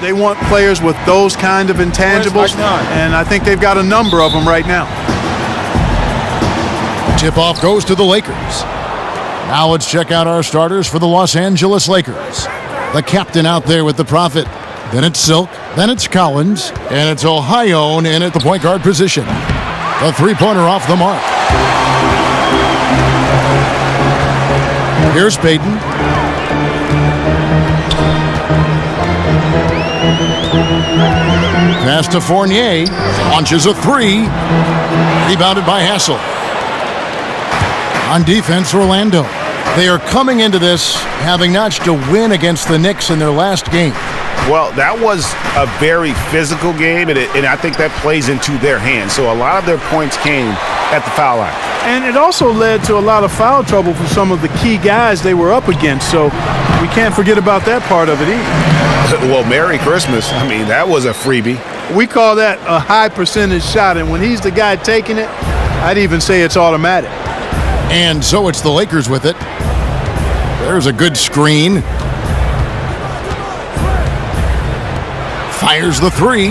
They want players with those kind of intangibles, and I think they've got a number of them right now. Tip-off goes to the Lakers. Now let's check out our starters for the Los Angeles Lakers. The captain out there with the Prophet. Then it's Silk. Then it's Collins. And it's Ohio in at the point guard position. The three-pointer off the mark. Here's Payton. Pass to Fournier. Launches a three. Rebounded by Hassel. On defense, Orlando. They are coming into this having notched a win against the Knicks in their last game. Well, that was a very physical game, and I think that plays into their hands. So a lot of their points came at the foul line. And it also led to a lot of foul trouble for some of the key guys they were up against. So we can't forget about that part of it either. Well, Merry Christmas. I mean, that was a freebie. We call that a high percentage shot, and when he's the guy taking it, I'd even say it's automatic. And so it's the Lakers with it. There's a good screen. Fires the three.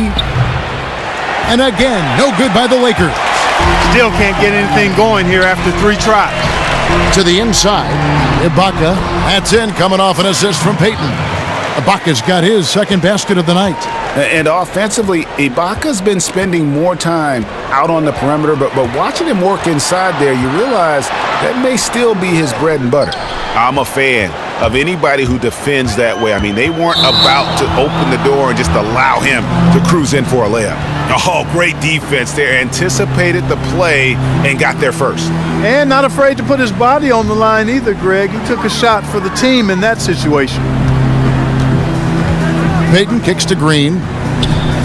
And again, no good by the Lakers. Still can't get anything going here after 3 tries. To the inside, Ibaka. That's in, coming off an assist from Payton. Ibaka's got his second basket of the night. And offensively, Ibaka's been spending more time out on the perimeter, but watching him work inside there, you realize that may still be his bread and butter. I'm a fan of anybody who defends that way. I mean, they weren't about to open the door and just allow him to cruise in for a layup. Oh, great defense there. Anticipated the play and got there first. And not afraid to put his body on the line either, Greg. He took a shot for the team in that situation. Payton kicks to Green.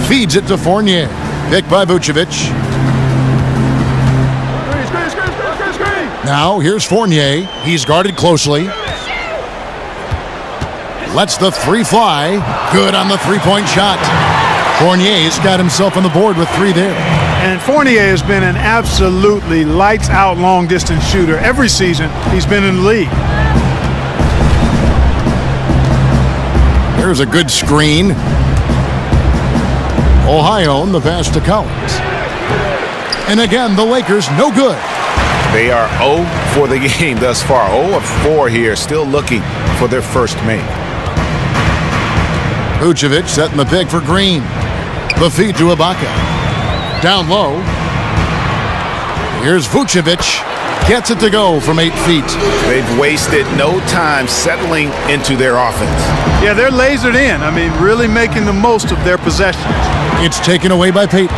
Feeds it to Fournier. Picked by Vucevic. Now here's Fournier. He's guarded closely. Lets the three fly. Good on the three-point shot. Fournier's got himself on the board with 3 there. And Fournier has been an absolutely lights-out long-distance shooter every season he's been in the league. There's a good screen. Ohio on the pass to Collins. And again, the Lakers no good. They are 0 for the game thus far. 0 of 4 here, still looking for their first make. Vucevic setting the pick for Green. The feed to Ibaka. Down low. Here's Vucevic. Gets it to go from 8 feet. They've wasted no time settling into their offense. Yeah, they're lasered in. I mean, really making the most of their possessions. It's taken away by Payton.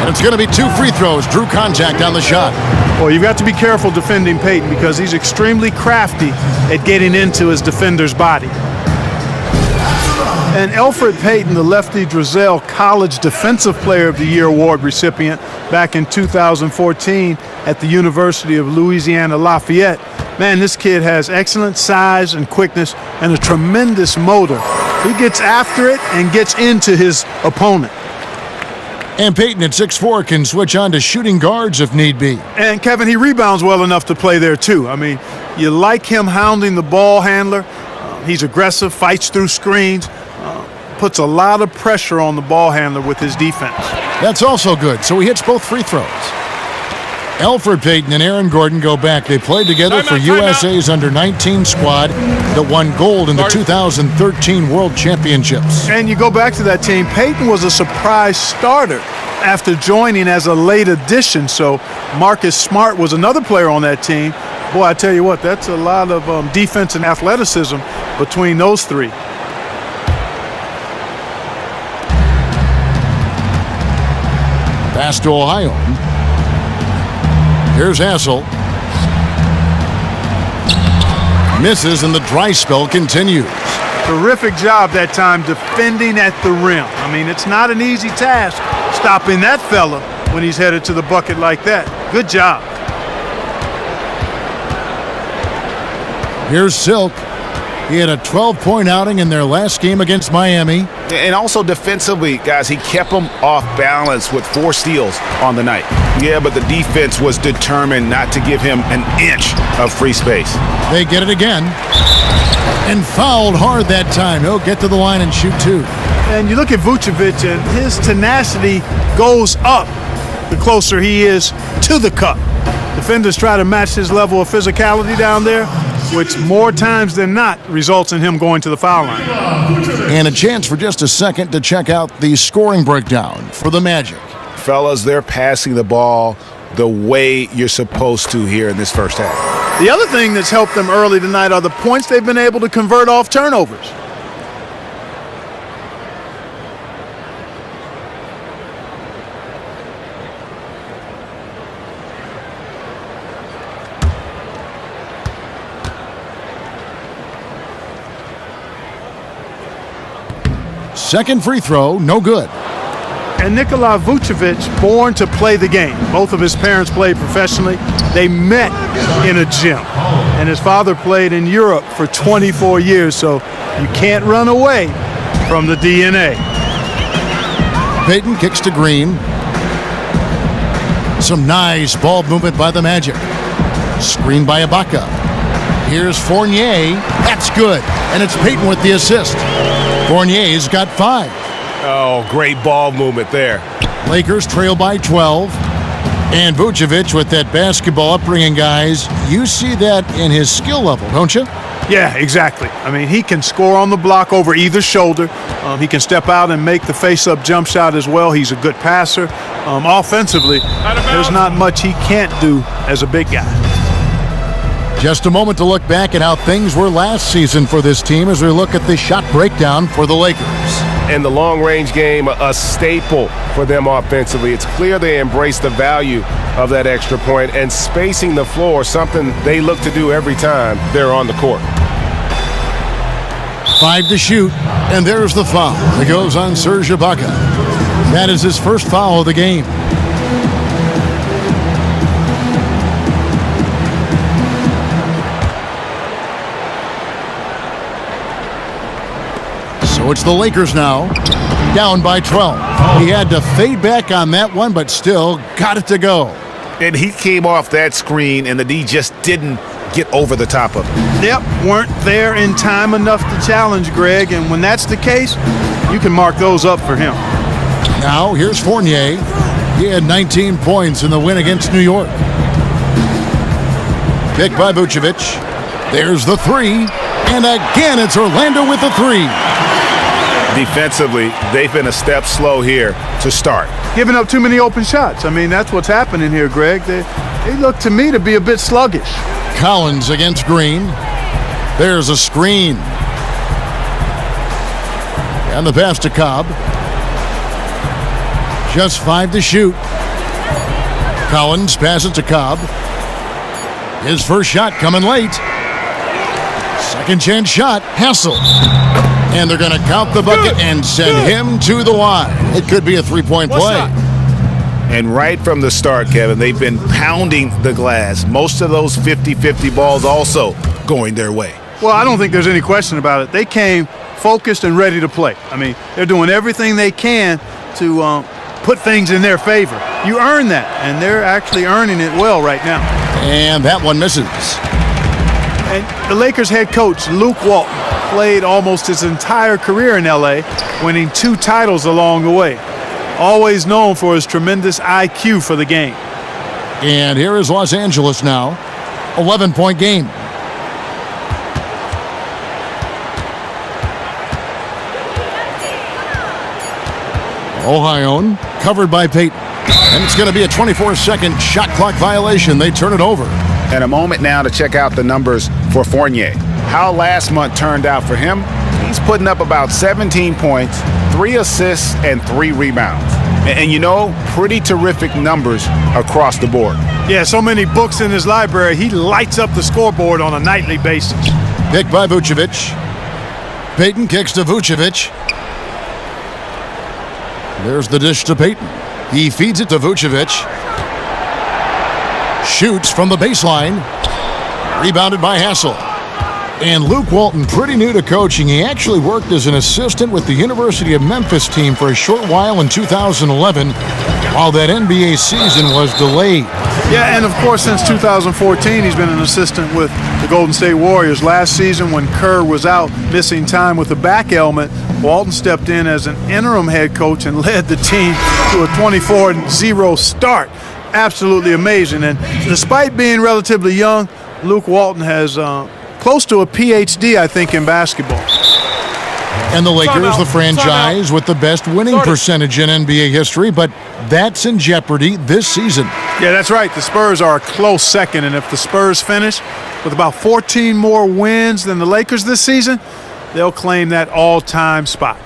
And it's going to be 2 free throws. Drew contact on the shot. Well, you've got to be careful defending Payton because he's extremely crafty at getting into his defender's body. And Elfrid Payton, the lefty Driesell College Defensive Player of the Year award recipient back in 2014 at the University of Louisiana Lafayette. Man, this kid has excellent size and quickness and a tremendous motor. He gets after it and gets into his opponent. And Payton at 6'4" can switch on to shooting guards if need be. And Kevin, he rebounds well enough to play there too. I mean, you like him hounding the ball handler. He's aggressive, fights through screens, puts a lot of pressure on the ball handler with his defense. That's also good, so he hits both free throws. Elfrid Payton and Aaron Gordon go back. They played together for USA's under-19 squad that won gold in the 2013 World Championships. And you go back to that team, Payton was a surprise starter after joining as a late addition. So Marcus Smart was another player on that team. Boy, I tell you what, that's a lot of defense and athleticism between those 3. Pass to Ohio. Here's Hassel. Misses and the dry spell continues. Terrific job that time defending at the rim. I mean, it's not an easy task stopping that fella when he's headed to the bucket like that. Good job. Here's Silk. He had a 12-point outing in their last game against Miami. And also defensively, guys, he kept them off balance with 4 steals on the night. Yeah, but the defense was determined not to give him an inch of free space. They get it again. And fouled hard that time. He'll get to the line and shoot two. And you look at Vucevic, and his tenacity goes up the closer he is to the cup. Defenders try to match his level of physicality down there, which more times than not results in him going to the foul line. And a chance for just a second to check out the scoring breakdown for the Magic. Fellas, they're passing the ball the way you're supposed to here in this first half. The other thing that's helped them early tonight are the points they've been able to convert off turnovers. Second free throw, no good. And Nikola Vucevic, born to play the game. Both of his parents played professionally. They met in a gym. And his father played in Europe for 24 years, so you can't run away from the DNA. Payton kicks to Green. Some nice ball movement by the Magic. Screen by Ibaka. Here's Fournier. That's good. And it's Payton with the assist. Fournier's got 5. Oh, great ball movement there. Lakers trail by 12. And Vucevic with that basketball upbringing, guys. You see that in his skill level, don't you? Yeah, exactly. I mean, he can score on the block over either shoulder. He can step out and make the face-up jump shot as well. He's a good passer. Offensively, there's not much he can't do as a big guy. Just a moment to look back at how things were last season for this team as we look at the shot breakdown for the Lakers. And the long-range game, a staple for them offensively. It's clear they embrace the value of that extra point and spacing the floor, something they look to do every time they're on the court. 5 to shoot, and there's the foul. It goes on Serge Ibaka. That is his first foul of the game. So it's the Lakers now, down by 12. He had to fade back on that one, but still got it to go. And he came off that screen, and the D just didn't get over the top of it. Yep, weren't there in time enough to challenge Greg, and when that's the case, you can mark those up for him. Now, here's Fournier. He had 19 points in the win against New York. Picked by Vucevic. There's the 3, and again it's Orlando with the 3. Defensively, they've been a step slow here to start. Giving up too many open shots. I mean, that's what's happening here, Greg. They look to me to be a bit sluggish. Collins against Green. There's a screen. And the pass to Cobb. Just 5 to shoot. Collins passes to Cobb. His first shot coming late. Second chance shot, Hassel. And they're going to count the bucket and send him to the line. It could be a three-point play. And right from the start, Kevin, they've been pounding the glass. Most of those 50-50 balls also going their way. Well, I don't think there's any question about it. They came focused and ready to play. I mean, they're doing everything they can to put things in their favor. You earn that, and they're actually earning it well right now. And that one misses. And the Lakers head coach, Luke Walton, played almost his entire career in L.A., winning 2 titles along the way. Always known for his tremendous IQ for the game. And here is Los Angeles now. 11-point game. Ohio covered by Payton. And it's going to be a 24-second shot clock violation. They turn it over. And a moment now to check out the numbers for Fournier. How last month turned out for him, he's putting up about 17 points, 3 assists, and 3 rebounds. And you know, pretty terrific numbers across the board. Yeah, so many books in his library, he lights up the scoreboard on a nightly basis. Picked by Vucevic. Payton kicks to Vucevic. There's the dish to Payton. He feeds it to Vucevic. Shoots from the baseline. Rebounded by Hassel. And Luke Walton, pretty new to coaching. He actually worked as an assistant with the University of Memphis team for a short while in 2011. while that NBA season was delayed. Yeah, and of course, since 2014, he's been an assistant with the Golden State Warriors. Last season, when Kerr was out missing time with a back ailment, Walton stepped in as an interim head coach and led the team to a 24-0 start. Absolutely amazing. And despite being relatively young, Luke Walton has close to a PhD, I think, in basketball. And the Lakers, the franchise with the best winning percentage in NBA history, but that's in jeopardy this season. Yeah, that's right. The Spurs are a close second, and if the Spurs finish with about 14 more wins than the Lakers this season, they'll claim that all-time spot.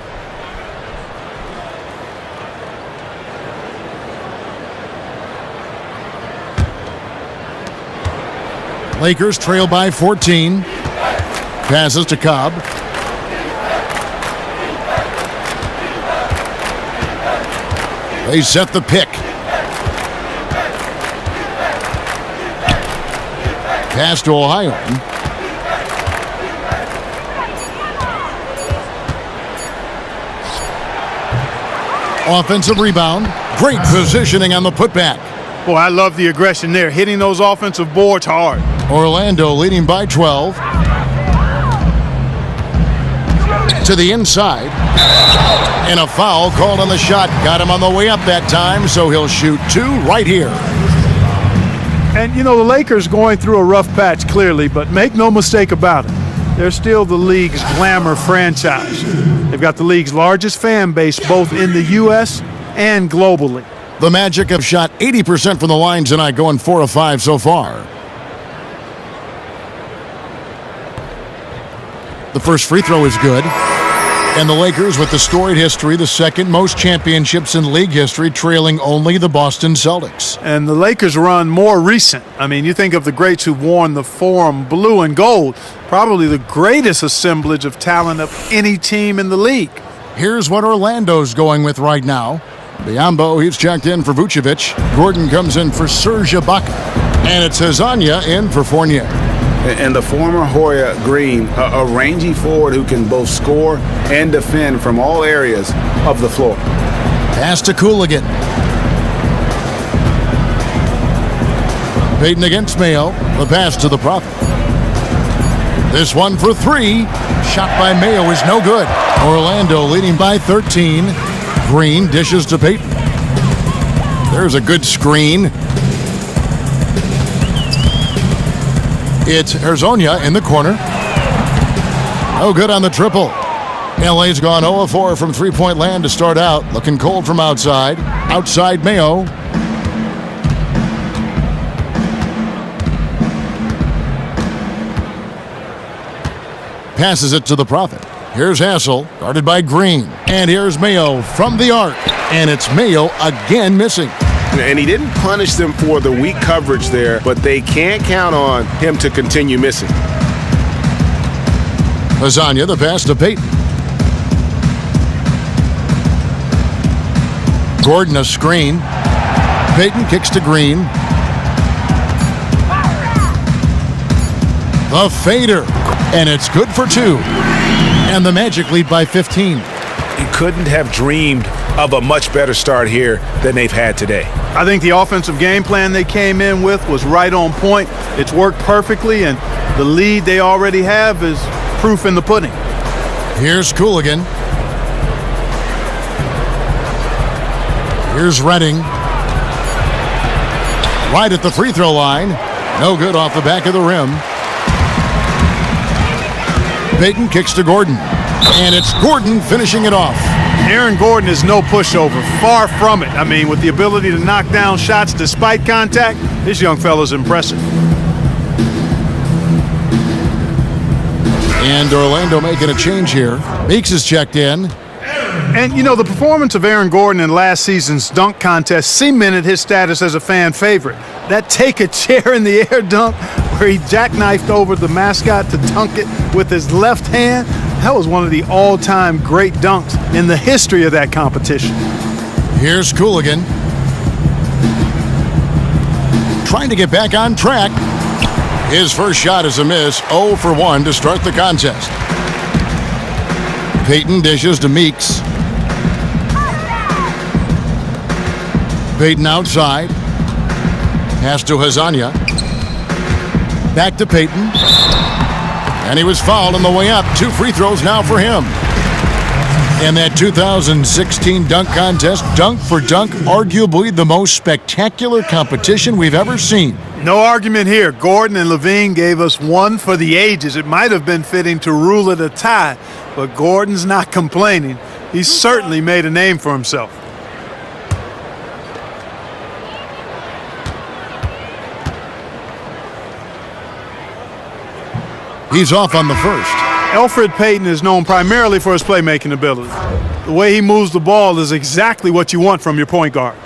Lakers trail by 14. Passes to Cobb. They set the pick. Pass to Ohio. Offensive rebound. Great positioning on the putback. Boy, I love the aggression there, hitting those offensive boards hard. Orlando leading by 12. To the inside. And a foul called on the shot. Got him on the way up that time, so he'll shoot two right here. And, you know, the Lakers going through a rough patch, clearly, but make no mistake about it. They're still the league's glamour franchise. They've got the league's largest fan base both in the U.S. and globally. The Magic have shot 80% from the line tonight, going 4 of 5 so far. The first free throw is good. And the Lakers, with the storied history, the second most championships in league history, trailing only the Boston Celtics. And the Lakers run more recent. I mean, you think of the greats who've worn the Forum blue and gold, probably the greatest assemblage of talent of any team in the league. Here's what Orlando's going with right now. Biombo, he's checked in for Vucevic. Gordon comes in for Serge Ibaka. And it's Hazanya in for Fournier. And the former Hoya Green, a rangy forward who can both score and defend from all areas of the floor. Pass to Cooligan. Payton against Mayo. The pass to the Prophet. This one for three. Shot by Mayo is no good. Orlando leading by 13. Green dishes to Payton. There's a good screen. It's Hezonja in the corner. No good on the triple. LA's gone 0-4 from three-point land to start out. Looking cold from outside. Outside Mayo. Passes it to the Prophet. Here's Hassel, guarded by Green. And here's Mayo from the arc. And it's Mayo again missing. And he didn't punish them for the weak coverage there, but they can't count on him to continue missing. Hazanya, the pass to Payton. Gordon a screen. Payton kicks to Green. The fader. And it's good for two. And the Magic lead by 15. He couldn't have dreamed of a much better start here than they've had today. I think the offensive game plan they came in with was right on point. It's worked perfectly, and the lead they already have is proof in the pudding. Here's Cooligan. Here's Redding. Right at the free throw line. No good off the back of the rim. Payton kicks to Gordon. And it's Gordon finishing it off. Aaron Gordon is no pushover. Far from it. I mean, with the ability to knock down shots despite contact, this young fella's impressive. And Orlando making a change here. Meeks is checked in. And, you know, the performance of Aaron Gordon in last season's dunk contest cemented his status as a fan favorite. That take-a-chair-in-the-air dunk where he jackknifed over the mascot to dunk it with his left hand, that was one of the all-time great dunks in the history of that competition. Here's Cooligan. Trying to get back on track. His first shot is a miss, 0 for 1 to start the contest. Payton dishes to Meeks. Payton outside. Pass to Hazanya. Back to Payton. And he was fouled on the way up. 2 free throws now for him. In that 2016 dunk contest, dunk for dunk, arguably the most spectacular competition we've ever seen. No argument here. Gordon and Levine gave us one for the ages. It might have been fitting to rule it a tie, but Gordon's not complaining. He's certainly made a name for himself. He's off on the first. Elfrid Payton is known primarily for his playmaking ability. The way he moves the ball is exactly what you want from your point guard.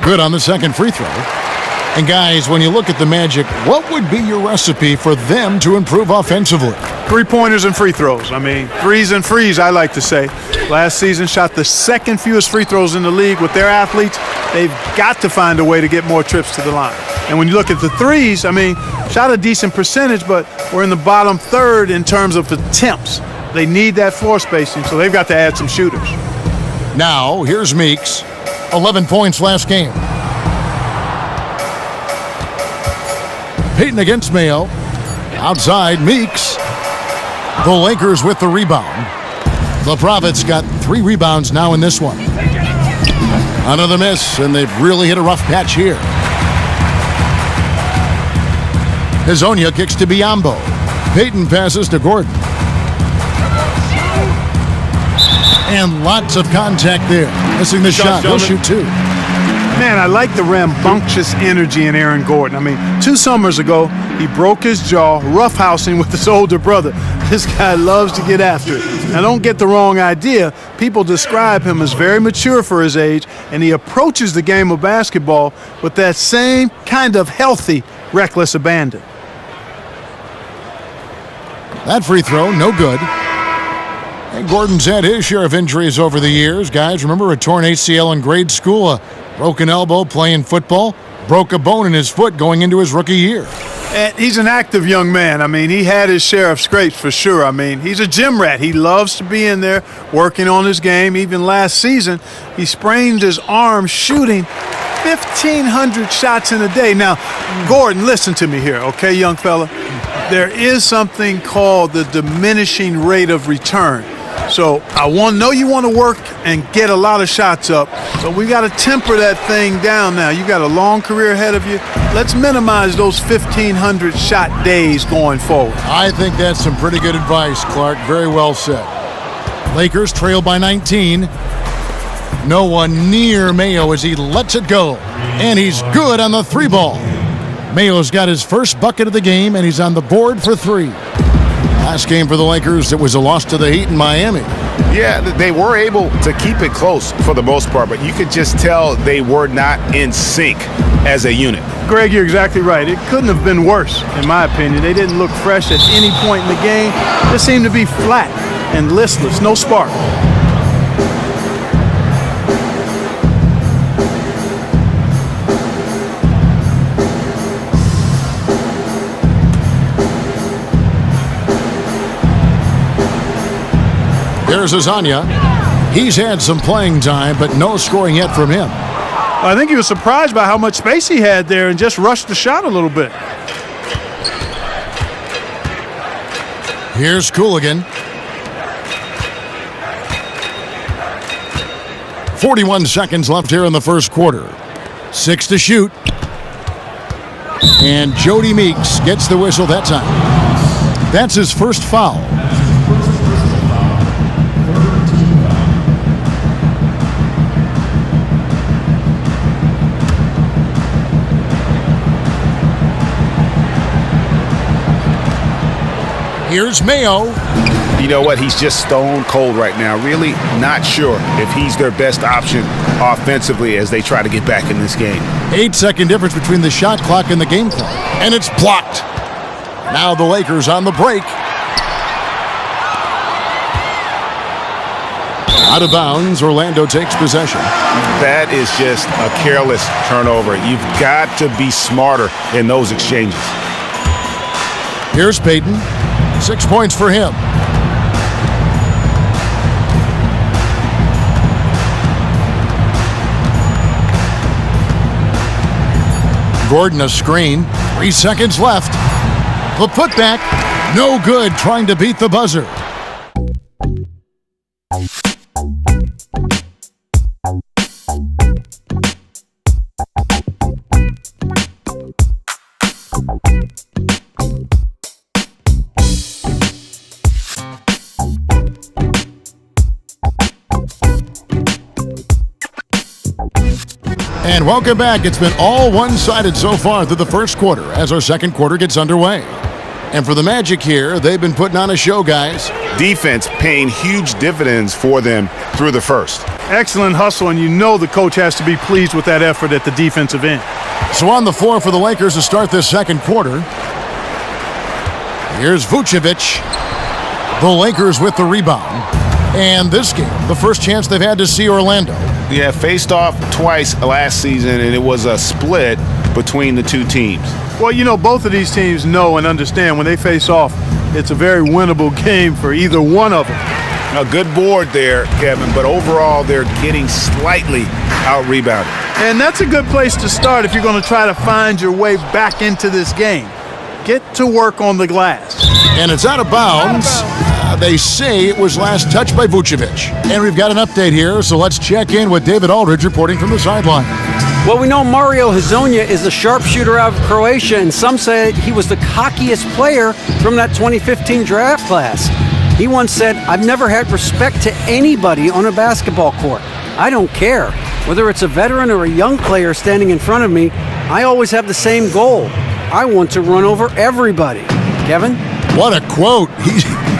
Good on the second free throw. And guys, when you look at the Magic, what would be your recipe for them to improve offensively? 3-pointers and free throws. I mean, threes and frees, I like to say. Last season shot the second fewest free throws in the league. With their athletes, they've got to find a way to get more trips to the line. And when you look at the threes, I mean, shot a decent percentage, but we're in the bottom third in terms of attempts. They need that floor spacing, so they've got to add some shooters. Now, here's Meeks. 11 points last game. Payton against Mayo. Outside, Meeks. The Lakers with the rebound. The Prophets got 3 rebounds now in this one. Another miss, and they've really hit a rough patch here. Hazonia kicks to Biyombo. Payton passes to Gordon. And lots of contact there. Missing the shot. He'll shoot 2. Man, I like the rambunctious energy in Aaron Gordon. I mean, 2 summers ago, he broke his jaw roughhousing with his older brother. This guy loves to get after it. Now, don't get the wrong idea. People describe him as very mature for his age, and he approaches the game of basketball with that same kind of healthy, reckless abandon. That free throw, no good. And Gordon's had his share of injuries over the years. Guys, remember a torn ACL in grade school, a broken elbow playing football, broke a bone in his foot going into his rookie year. And he's an active young man. I mean, he had his share of scrapes for sure. I mean, he's a gym rat. He loves to be in there working on his game. Even last season, he sprained his arm shooting 1,500 shots in a day. Now, Gordon, listen to me here, okay, young fella? There is something called the diminishing rate of return. So I know you want to work and get a lot of shots up, but we got to temper that thing down now. You got a long career ahead of you. Let's minimize those 1,500 shot days going forward. I think that's some pretty good advice, Clark. Very well said. Lakers trail by 19. No one near Mayo as he lets it go. And he's good on the 3-ball. Mayo's got his first bucket of the game, and he's on the board for 3. Last game for the Lakers, it was a loss to the Heat in Miami. Yeah, they were able to keep it close for the most part, but you could just tell they were not in sync as a unit. Greg, you're exactly right. It couldn't have been worse, in my opinion. They didn't look fresh at any point in the game. They seemed to be flat and listless, no spark. There's Hazanya. He's had some playing time, but no scoring yet from him. I think he was surprised by how much space he had there and just rushed the shot a little bit. Here's Cooligan. 41 seconds left here in the first quarter. 6 to shoot. And Jody Meeks gets the whistle that time. That's his first foul. Here's Mayo. You know what? He's just stone cold right now. Really not sure if he's their best option offensively as they try to get back in this game. 8-second difference between the shot clock and the game clock. And it's blocked. Now the Lakers on the break. Out of bounds, Orlando takes possession. That is just a careless turnover. You've got to be smarter in those exchanges. Here's Payton. 6 points for him. Gordon a screen. 3 seconds left. The putback. No good, trying to beat the buzzer. And welcome back. It's been all one-sided so far through the first quarter as our second quarter gets underway. And for the Magic here, they've been putting on a show, guys. Defense paying huge dividends for them through the first. Excellent hustle, and you know the coach has to be pleased with that effort at the defensive end. So on the floor for the Lakers to start this second quarter. Here's Vucevic. The Lakers with the rebound. And this game, the first chance they've had to see Orlando. Yeah, faced off twice last season, and it was a split between the two teams. Well, you know, both of these teams know and understand when they face off, it's a very winnable game for either one of them. A good board there, Kevin, but overall they're getting slightly out-rebounded. And that's a good place to start if you're going to try to find your way back into this game. Get to work on the glass. And it's out of bounds. They say it was last touched by Vucevic. And we've got an update here, so let's check in with David Aldridge reporting from the sideline. Well, we know Mario Hezonja is a sharpshooter out of Croatia, and some say he was the cockiest player from that 2015 draft class. He once said, "I've never had respect to anybody on a basketball court. I don't care. Whether it's a veteran or a young player standing in front of me, I always have the same goal. I want to run over everybody." Kevin? What a quote.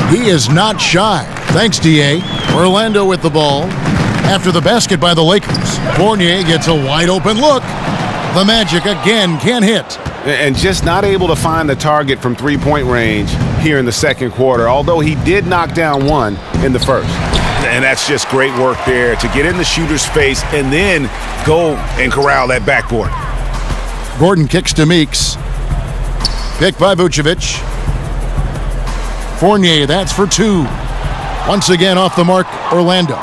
He is not shy. Thanks, D.A. Orlando with the ball. After the basket by the Lakers, Fournier gets a wide open look. The Magic again can't hit. And just not able to find the target from three-point range here in the second quarter, although he did knock down one in the first. And that's just great work there to get in the shooter's face and then go and corral that backboard. Gordon kicks to Meeks. Picked by Vucevic. Fournier, that's for two. Once again off the mark, Orlando.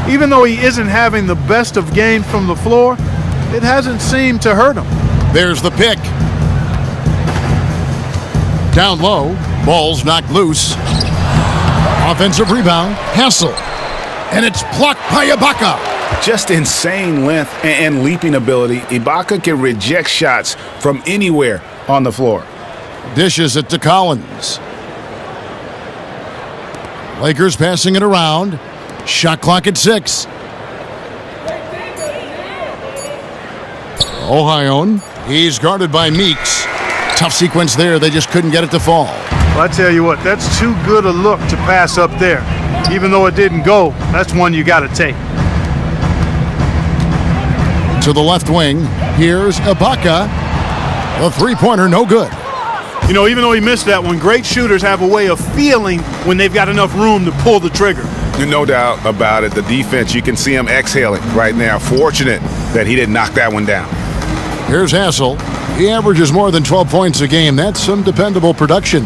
Even though he isn't having the best of games from the floor, it hasn't seemed to hurt him. There's the pick. Down low, ball's knocked loose. Offensive rebound, Hassel. And it's blocked by Ibaka. Just insane length and leaping ability. Ibaka can reject shots from anywhere on the floor. Dishes it to Collins. Lakers passing it around. Shot clock at 6. Ohio, he's guarded by Meeks. Tough sequence there. They just couldn't get it to fall. Well, I tell you what, that's too good a look to pass up there. Even though it didn't go, that's one you got to take. To the left wing, here's Ibaka. The three-pointer, no good. You know, even though he missed that one, great shooters have a way of feeling when they've got enough room to pull the trigger. No doubt about it. The defense, you can see him exhaling right now. Fortunate that he didn't knock that one down. Here's Hassel. He averages more than 12 points a game. That's some dependable production.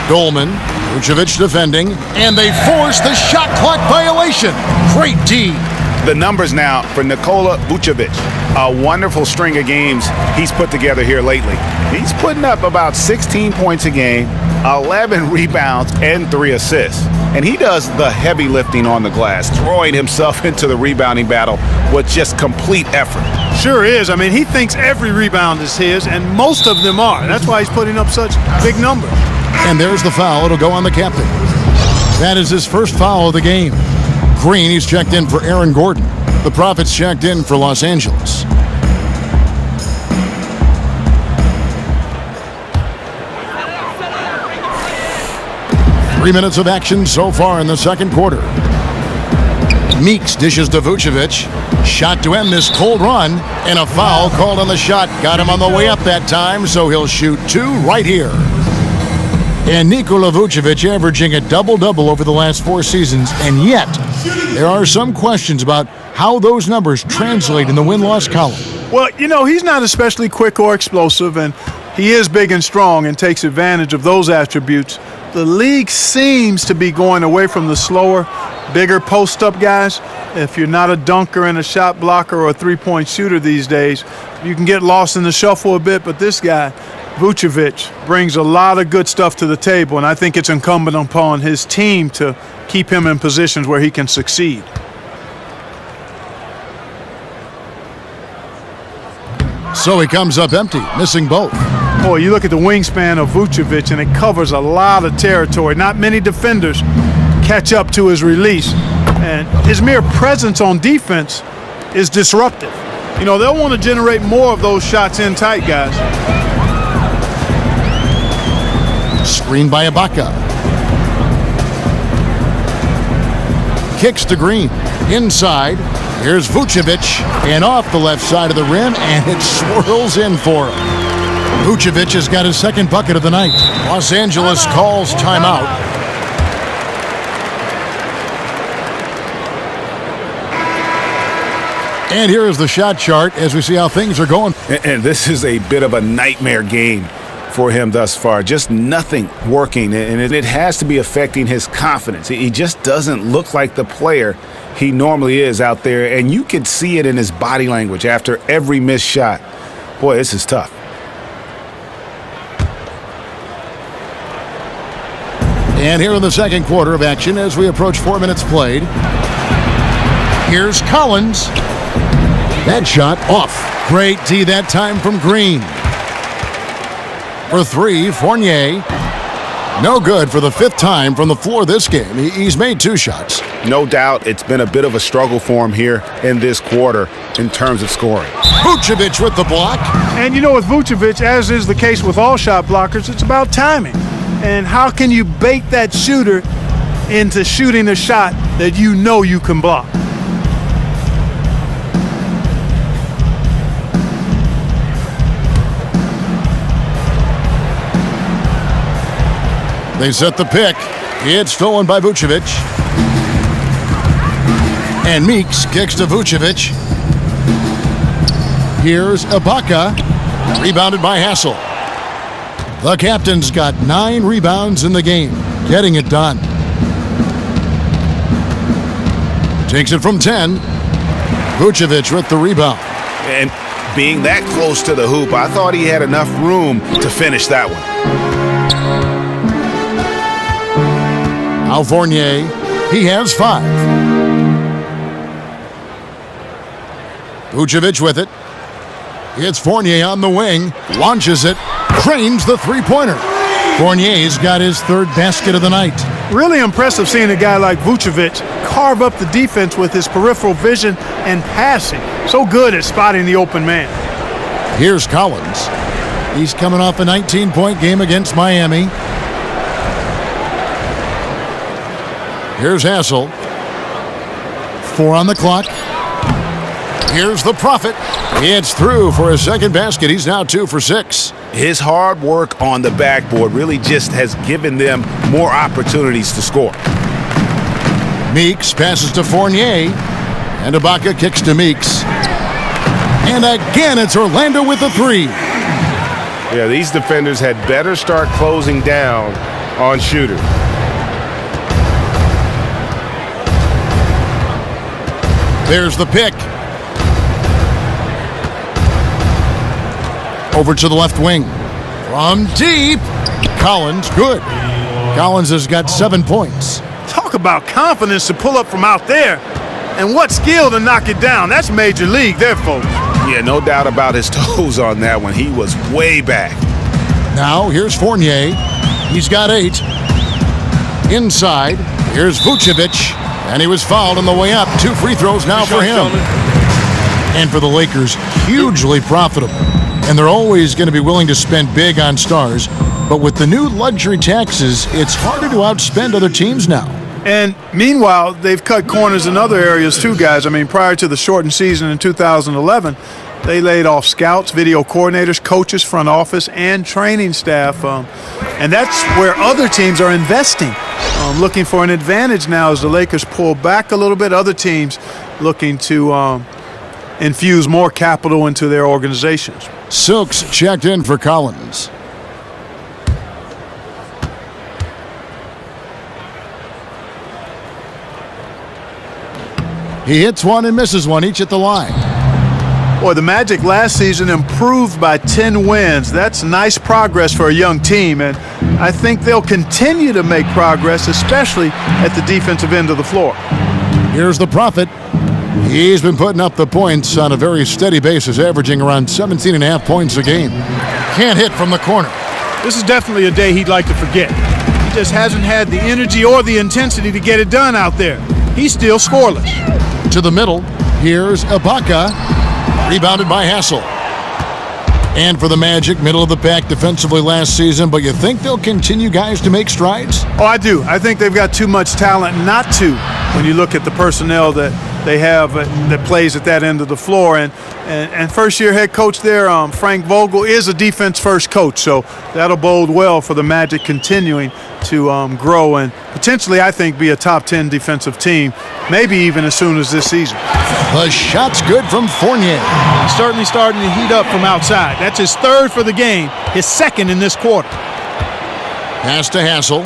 Dolman, Vucevic defending, and they force the shot clock violation. Great D. The numbers now for Nikola Vucevic. A wonderful string of games he's put together here lately. He's putting up about 16 points a game, 11 rebounds, and 3 assists. And he does the heavy lifting on the glass, throwing himself into the rebounding battle with just complete effort. Sure is. I mean, he thinks every rebound is his, and most of them are. That's why he's putting up such big numbers. And there's the foul. It'll go on the captain. That is his first foul of the game. Green, he's checked in for Aaron Gordon. The Profits checked in for Los Angeles. Three minutes of action so far in the second quarter. Meeks dishes to Vucevic. Shot to end this cold run, and a foul called on the shot. Got him on the way up that time, so he'll shoot two right here. And Nikola Vucevic averaging a double-double over the last 4 seasons, and yet there are some questions about how those numbers translate in the win-loss column. Well, you know, he's not especially quick or explosive, and he is big and strong and takes advantage of those attributes. The league seems to be going away from the slower, bigger post-up guys. If you're not a dunker and a shot blocker or a three-point shooter these days, you can get lost in the shuffle a bit, but this guy, Vucevic, brings a lot of good stuff to the table, and I think it's incumbent upon his team to keep him in positions where he can succeed. So he comes up empty, missing both. Boy, you look at the wingspan of Vucevic, and it covers a lot of territory. Not many defenders catch up to his release, and his mere presence on defense is disruptive. You know, they'll want to generate more of those shots in tight, guys. Screen by Ibaka. Kicks to Green. Inside. Here's Vucevic. And off the left side of the rim, and it swirls in for him. Vucevic has got his second bucket of the night. Los Angeles calls timeout. And here is the shot chart as we see how things are going. And this is a bit of a nightmare game for him thus far. Just nothing working, and it has to be affecting his confidence. He just doesn't look like the player he normally is out there, and you can see it in his body language after every missed shot. Boy, this is tough. And here in the second quarter of action as we approach 4 minutes played. Here's Collins. That shot off. Great D that time from Green. For 3, Fournier. No good for the 5th time from the floor this game. He's made 2 shots. No doubt it's been a bit of a struggle for him here in this quarter in terms of scoring. Vucevic with the block. And you know, with Vucevic, as is the case with all shot blockers, it's about timing. And how can you bait that shooter into shooting a shot that you know you can block? They set the pick. It's stolen by Vucevic. And Meeks kicks to Vucevic. Here's Ibaka. Rebounded by Hassel. The captain's got 9 rebounds in the game. Getting it done. Takes it from 10. Vucevic with the rebound. And being that close to the hoop, I thought he had enough room to finish that one. Now Fournier, he has 5. Vucevic with it. It's Fournier on the wing. Launches it. Cranes the three-pointer. Fournier's got his 3rd basket of the night. Really impressive seeing a guy like Vucevic carve up the defense with his peripheral vision and passing. So good at spotting the open man. Here's Collins. He's coming off a 19-point game against Miami. Here's Hassel. 4 on the clock. Here's the Prophet. It's through for his 2nd basket. He's now 2 for 6. His hard work on the backboard really just has given them more opportunities to score. Meeks passes to Fournier. And Ibaka kicks to Meeks. And again, it's Orlando with the 3. Yeah, these defenders had better start closing down on shooters. There's the pick. Over to the left wing. From deep. Collins, good. Collins has got 7 points. Talk about confidence to pull up from out there. And what skill to knock it down. That's major league there, folks. Yeah, no doubt about his toes on that one. He was way back. Now, here's Fournier. He's got 8. Inside, here's Vucevic. And he was fouled on the way up. 2 free throws now for him. And for the Lakers, hugely profitable. And they're always going to be willing to spend big on stars. But with the new luxury taxes, it's harder to outspend other teams now. And meanwhile, they've cut corners in other areas too, guys. I mean, prior to the shortened season in 2011, They laid off scouts, video coordinators, coaches, front office, and training staff. And that's where other teams are investing, looking for an advantage now as the Lakers pull back a little bit. Other teams looking to infuse more capital into their organizations. Silks checked in for Collins. He hits one and misses one, each at the line. Boy, the Magic last season improved by 10 wins. That's nice progress for a young team, and I think they'll continue to make progress, especially at the defensive end of the floor. Here's the Prophet. He's been putting up the points on a very steady basis, averaging around 17.5 points a game. Can't hit from the corner. This is definitely a day he'd like to forget. He just hasn't had the energy or the intensity to get it done out there. He's still scoreless. To the middle, here's Ibaka. Rebounded by Hassel. And for the Magic, middle of the pack defensively last season, but you think they'll continue, guys, to make strides? Oh, I do. I think they've got too much talent not to when you look at the personnel that they have that plays at that end of the floor. And first-year head coach there, Frank Vogel, is a defense-first coach, so that'll bode well for the Magic continuing to grow and potentially, I think, be a top 10 defensive team, maybe even as soon as this season. The shot's good from Fournier. He's certainly starting to heat up from outside. That's his third for the game, his second in this quarter. Pass to Hassel.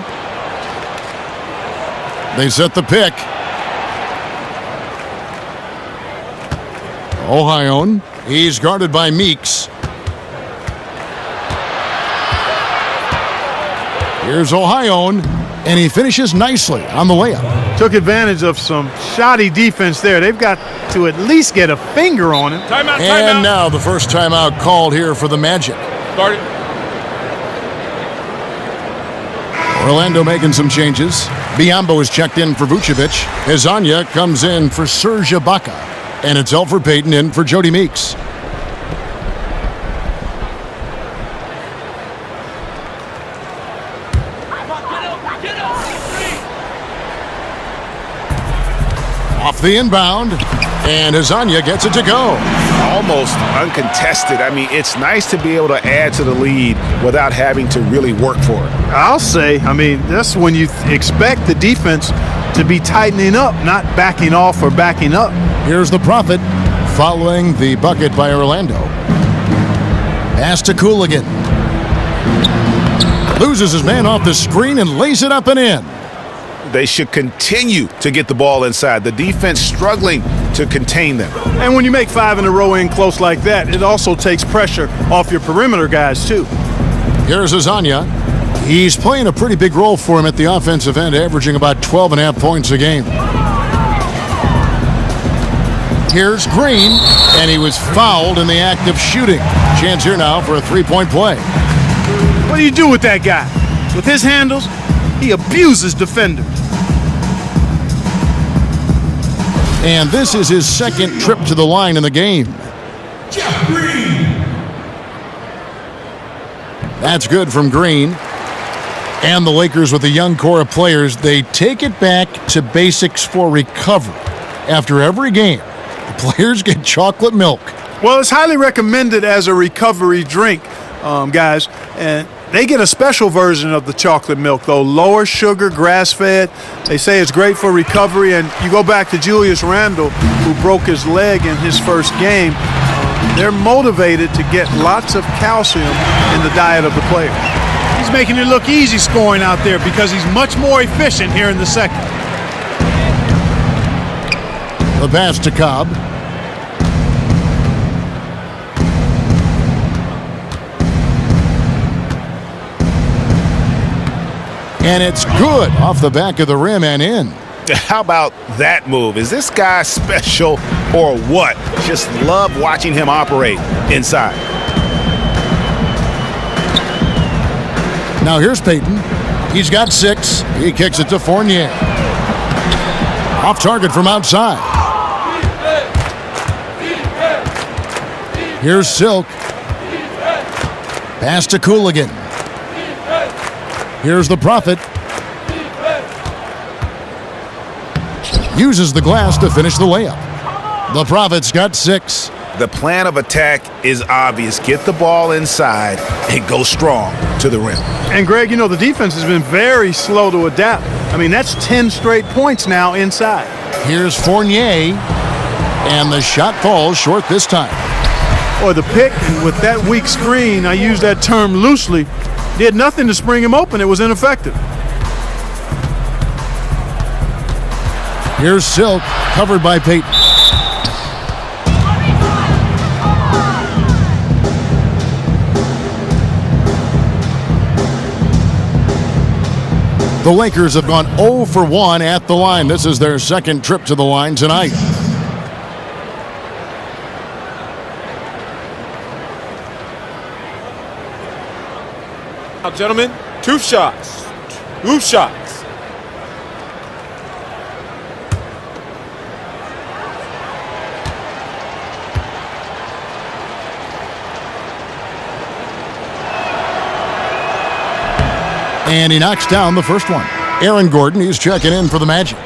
They set the pick. Ohione. He's guarded by Meeks. Here's Ohione, and he finishes nicely on the layup. Took advantage of some shoddy defense there. They've got to at least get a finger on him. Timeout, And now the first timeout called here for the Magic. Start it. Orlando making some changes. Biyombo is checked in for Vucevic. Hezonja comes in for Serge Ibaka. And it's Elfrid Payton in for Jody Meeks. Off the inbound, and Hezonja gets it to go. Almost uncontested. I mean, it's nice to be able to add to the lead without having to really work for it. I'll say, that's when you expect the defense to be tightening up, not backing off or backing up. Here's the Prophet following the bucket by Orlando. Pass to Cooligan. Loses his man off the screen and lays it up and in. They should continue to get the ball inside. The defense struggling to contain them. And when you make 5 in a row in close like that, it also takes pressure off your perimeter guys, too. Here's Hezonja. He's playing a pretty big role for him at the offensive end, averaging about 12.5 points a game. Here's Green, and he was fouled in the act of shooting. Chance here now for a three-point play. What do you do with that guy? With his handles, he abuses defenders. And this is his second trip to the line in the game. That's good from Green. And the Lakers, with a young core of players, they take it back to basics for recovery. After every game, the players get chocolate milk. Well, it's highly recommended as a recovery drink, guys. And they get a special version of the chocolate milk, though. Lower sugar, grass-fed. They say it's great for recovery. And you go back to Julius Randle, who broke his leg in his first game. They're motivated to get lots of calcium in the diet of the player. He's making it look easy scoring out there because he's much more efficient here in the second. The pass to Cobb. And it's good off the back of the rim and in. How about that move? Is this guy special or what? Just love watching him operate inside. Now here's Payton. He's got 6. He kicks it to Fournier. Off target from outside. Here's Silk. Pass to Cooligan. Here's the Prophet. Uses the glass to finish the layup. The Prophet's got 6. The plan of attack is obvious. Get the ball inside and go strong to the rim. And Greg, you know, the defense has been very slow to adapt. I mean, that's 10 straight points now inside. Here's Fournier, and the shot falls short this time. Or the pick, and with that weak screen, I use that term loosely, did nothing to spring him open. It was ineffective. Here's Silk, covered by Payton. The Lakers have gone 0 for 1 at the line. This is their second trip to the line tonight. Now, gentlemen, two shots. Two shots. And he knocks down the first one. Aaron Gordon, he's checking in for the Magic.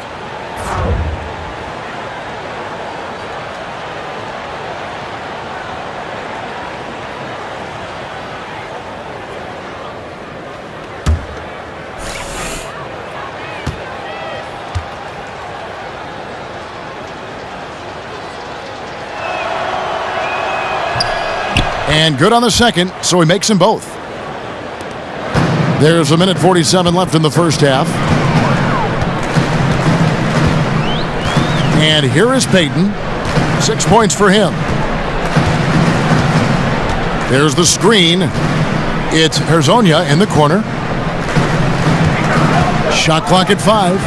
And good on the second, so he makes them both. There's a minute 47 left in the first half. And here is Payton. 6 points for him. There's the screen. It's Hezonja in the corner. Shot clock at 5.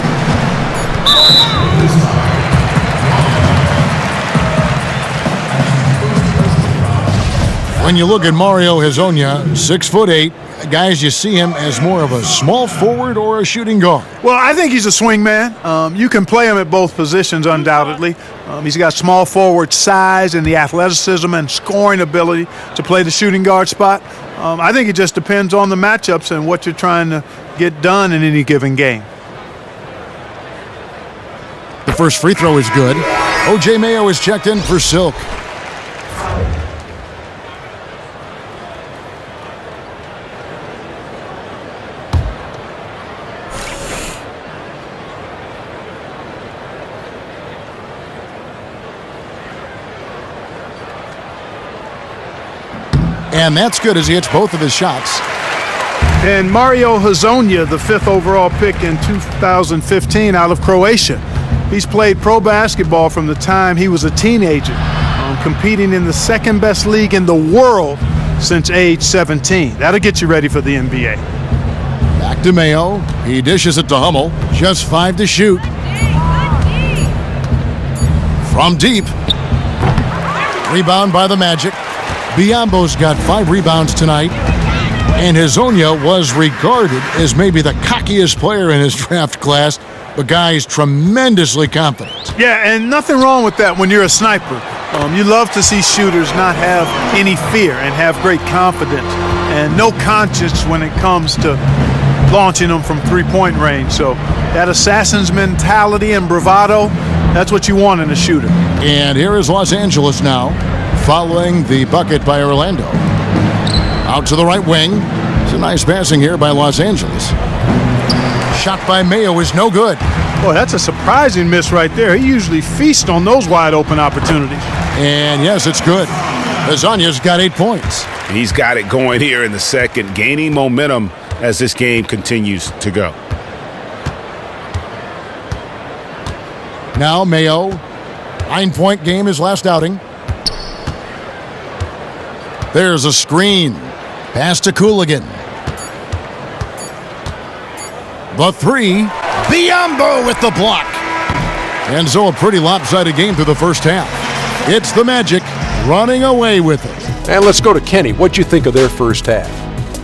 When you look at Mario Hezonja, 6'8", guys, you see him as more of a small forward or a shooting guard? Well, I think he's a swing man. You can play him at both positions, undoubtedly. He's got small forward size and the athleticism and scoring ability to play the shooting guard spot. I think it just depends on the matchups and what you're trying to get done in any given game. The first free throw is good. O.J. Mayo is checked in for Silk. And that's good as he hits both of his shots. And Mario Hezonja, the 5th overall pick in 2015 out of Croatia. He's played pro basketball from the time he was a teenager, competing in the second best league in the world since age 17. That'll get you ready for the NBA. Back to Mayo. He dishes it to Hummel. Just 5 to shoot. From deep. Rebound by the Magic. Biyombo's got 5 rebounds tonight, and Hezonja was regarded as maybe the cockiest player in his draft class, but guy's tremendously confident. Yeah, and nothing wrong with that when you're a sniper. You love to see shooters not have any fear and have great confidence and no conscience when it comes to launching them from three-point range. So that assassin's mentality and bravado, that's what you want in a shooter. And here is Los Angeles now, following the bucket by Orlando. Out to the right wing. It's a nice passing here by Los Angeles. Shot by Mayo is no good. Boy, that's a surprising miss right there. He usually feasts on those wide open opportunities. And yes, it's good. Hezonja's got 8 points. He's got it going here in the second, gaining momentum as this game continues to go. Now Mayo, 9-point game his last outing. There's a screen. Pass to Cooligan. The 3. Biyombo with the block. And so a pretty lopsided game through the first half. It's the Magic running away with it. And let's go to Kenny. What'd you think of their first half?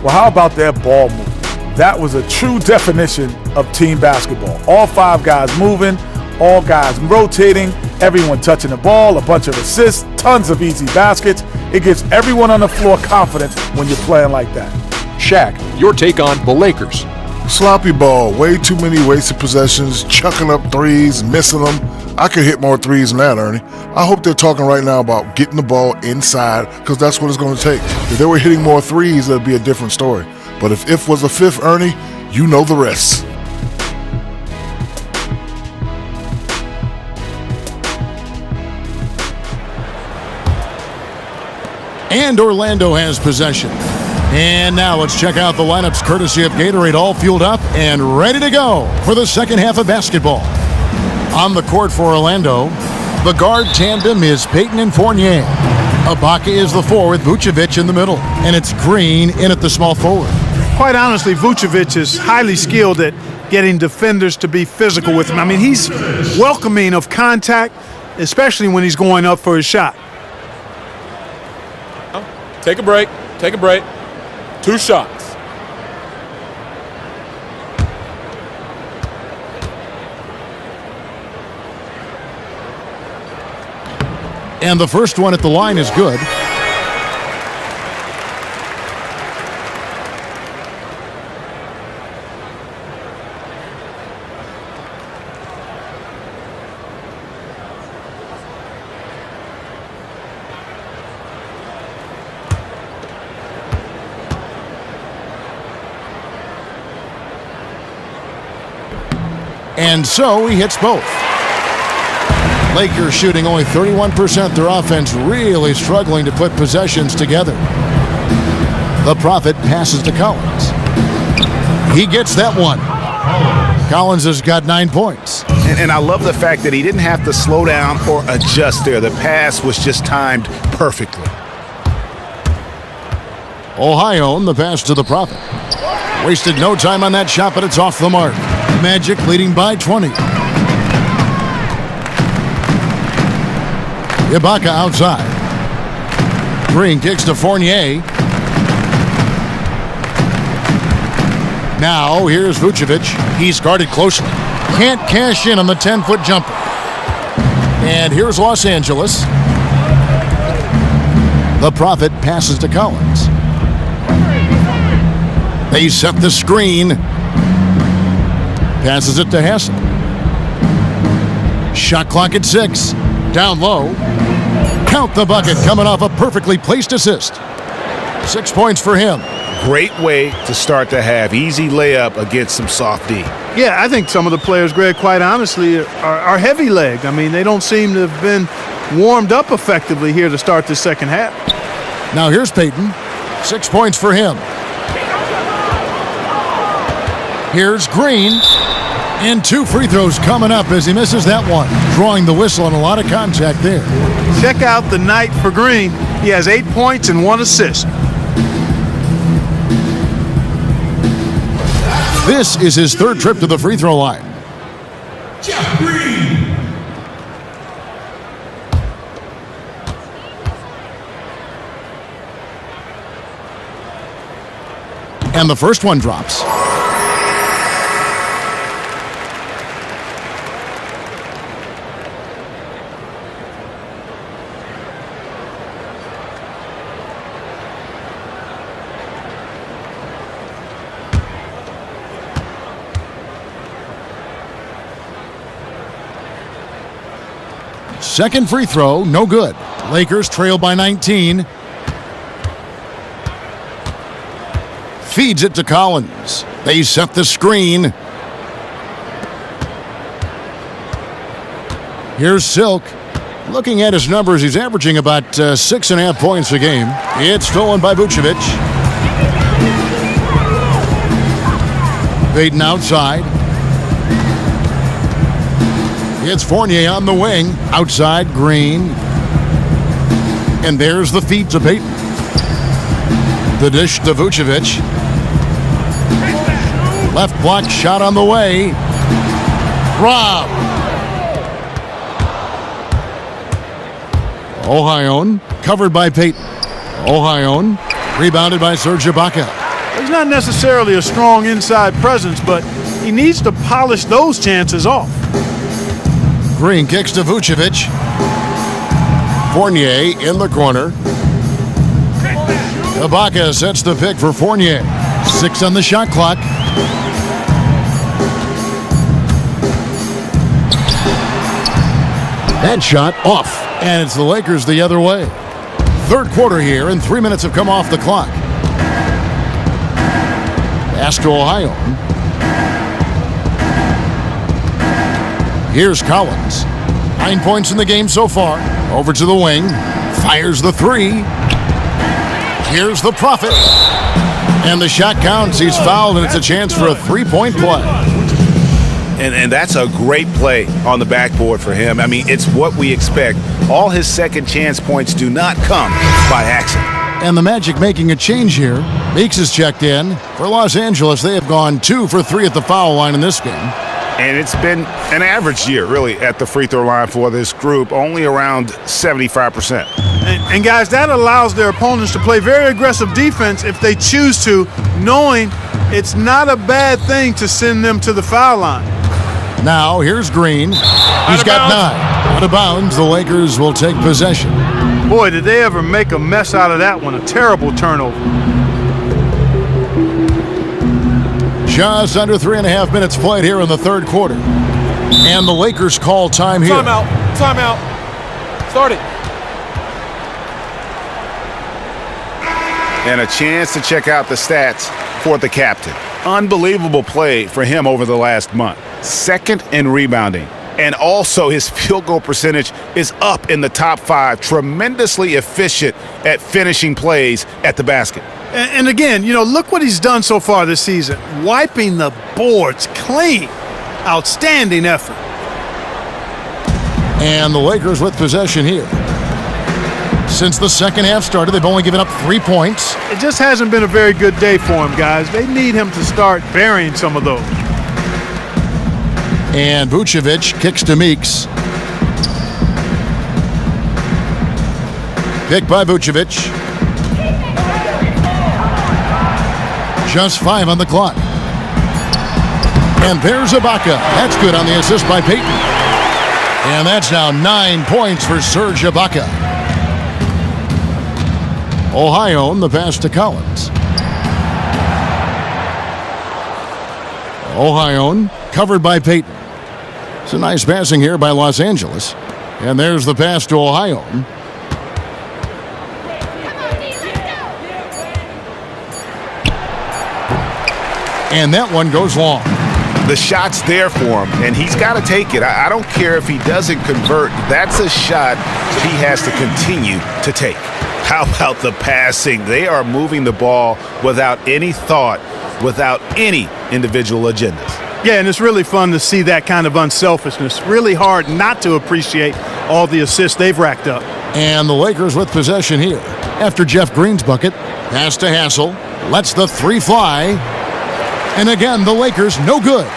Well, how about that ball movement? That was a true definition of team basketball. All 5 guys moving, all guys rotating, everyone touching the ball, a bunch of assists, tons of easy baskets. It gives everyone on the floor confidence when you're playing like that. Shaq, your take on the Lakers. Sloppy ball, way too many wasted possessions, chucking up threes, missing them. I could hit more threes than that, Ernie. I hope they're talking right now about getting the ball inside because that's what it's going to take. If they were hitting more threes, that'd be a different story. But if was a fifth, Ernie, you know the rest. And Orlando has possession. And now let's check out the lineups courtesy of Gatorade, all fueled up and ready to go for the second half of basketball. On the court for Orlando, the guard tandem is Payton and Fournier. Ibaka is the four with Vucevic in the middle, and it's Green in at the small forward. Quite honestly, Vucevic is highly skilled at getting defenders to be physical with him. I mean, he's welcoming of contact, especially when he's going up for his shot. Take a break. Take a break. 2 shots. And the first one at the line is good. And so he hits both. Lakers shooting only 31%. Their offense really struggling to put possessions together. The Prophet passes to Collins. He gets that one. Collins has got 9 points. And I love the fact that he didn't have to slow down or adjust there. The pass was just timed perfectly. Ohio, the pass to the Prophet. Wasted no time on that shot, but it's off the mark. Magic leading by 20. Ibaka outside. Green kicks to Fournier. Now here's Vucevic. He's guarded closely. Can't cash in on the 10-foot jumper. And here's Los Angeles. The Prophet passes to Collins. They set the screen. Passes it to Hassel. Shot clock at 6. Down low. Count the bucket coming off a perfectly placed assist. 6 points for him. Great way to start the half. Easy layup against some soft D. Yeah, I think some of the players, Greg, quite honestly, are heavy-legged. I mean, they don't seem to have been warmed up effectively here to start the second half. Now here's Payton. 6 points for him. Here's Green. And 2 free throws coming up as he misses that one. Drawing the whistle and a lot of contact there. Check out the night for Green. He has 8 points and 1 assist. This is his 3rd trip to the free throw line. Jeff Green. And the first one drops. Second free throw, no good. Lakers trail by 19. Feeds it to Collins. They set the screen. Here's Silk. Looking at his numbers, he's averaging about 6.5 points a game. It's stolen by Vucevic. Payton outside. It's Fournier on the wing. Outside, Green. And there's the feed to Payton. The dish to Vucevic. Left block shot on the way. Rob. Ohio covered by Payton. Ohio rebounded by Serge Ibaka. He's not necessarily a strong inside presence, but he needs to polish those chances off. Green kicks to Vucevic. Fournier in the corner. Ibaka sets the pick for Fournier. 6 on the shot clock. That shot off, and it's the Lakers the other way. Third quarter here, and 3 minutes have come off the clock. Pass to Ohio. Here's Collins. 9 points in the game so far. Over to the wing. Fires the three. Here's the Prophet. And the shot counts. He's fouled, and it's a chance for a three-point play. And that's a great play on the backboard for him. I mean, it's what we expect. All his second chance points do not come by accident. And the Magic making a change here. Meeks is checked in. For Los Angeles, they have gone 2 for 3 at the foul line in this game. And it's been an average year, really, at the free throw line for this group, only around 75%. And guys, that allows their opponents to play very aggressive defense if they choose to, knowing it's not a bad thing to send them to the foul line. Now, here's Green. He's got 9. Out of bounds, the Lakers will take possession. Boy, did they ever make a mess out of that one. A terrible turnover. Just under 3.5 minutes played here in the third quarter. And the Lakers call time here. Timeout. Timeout. Start it. And a chance to check out the stats for the captain. Unbelievable play for him over the last month. Second in rebounding. And also his field goal percentage is up in the top 5. Tremendously efficient at finishing plays at the basket. And again, look what he's done so far this season. Wiping the boards clean. Outstanding effort. And the Lakers with possession here. Since the second half started, they've only given up 3 points. It just hasn't been a very good day for him, guys. They need him to start burying some of those. And Vucevic kicks to Meeks. Pick by Vucevic. Just 5 on the clock. And there's Ibaka. That's good on the assist by Payton. And that's now 9 points for Serge Ibaka. Ohio on the pass to Collins. Ohio covered by Payton. It's a nice passing here by Los Angeles. And there's the pass to Ohio. And that one goes long. The shot's there for him, and he's got to take it. I don't care if he doesn't convert. That's a shot he has to continue to take. How about the passing? They are moving the ball without any thought, without any individual agendas. Yeah, and it's really fun to see that kind of unselfishness. Really hard not to appreciate all the assists they've racked up. And the Lakers with possession here. After Jeff Green's bucket, pass to Hassel. Lets the three fly. And again, the Lakers no good.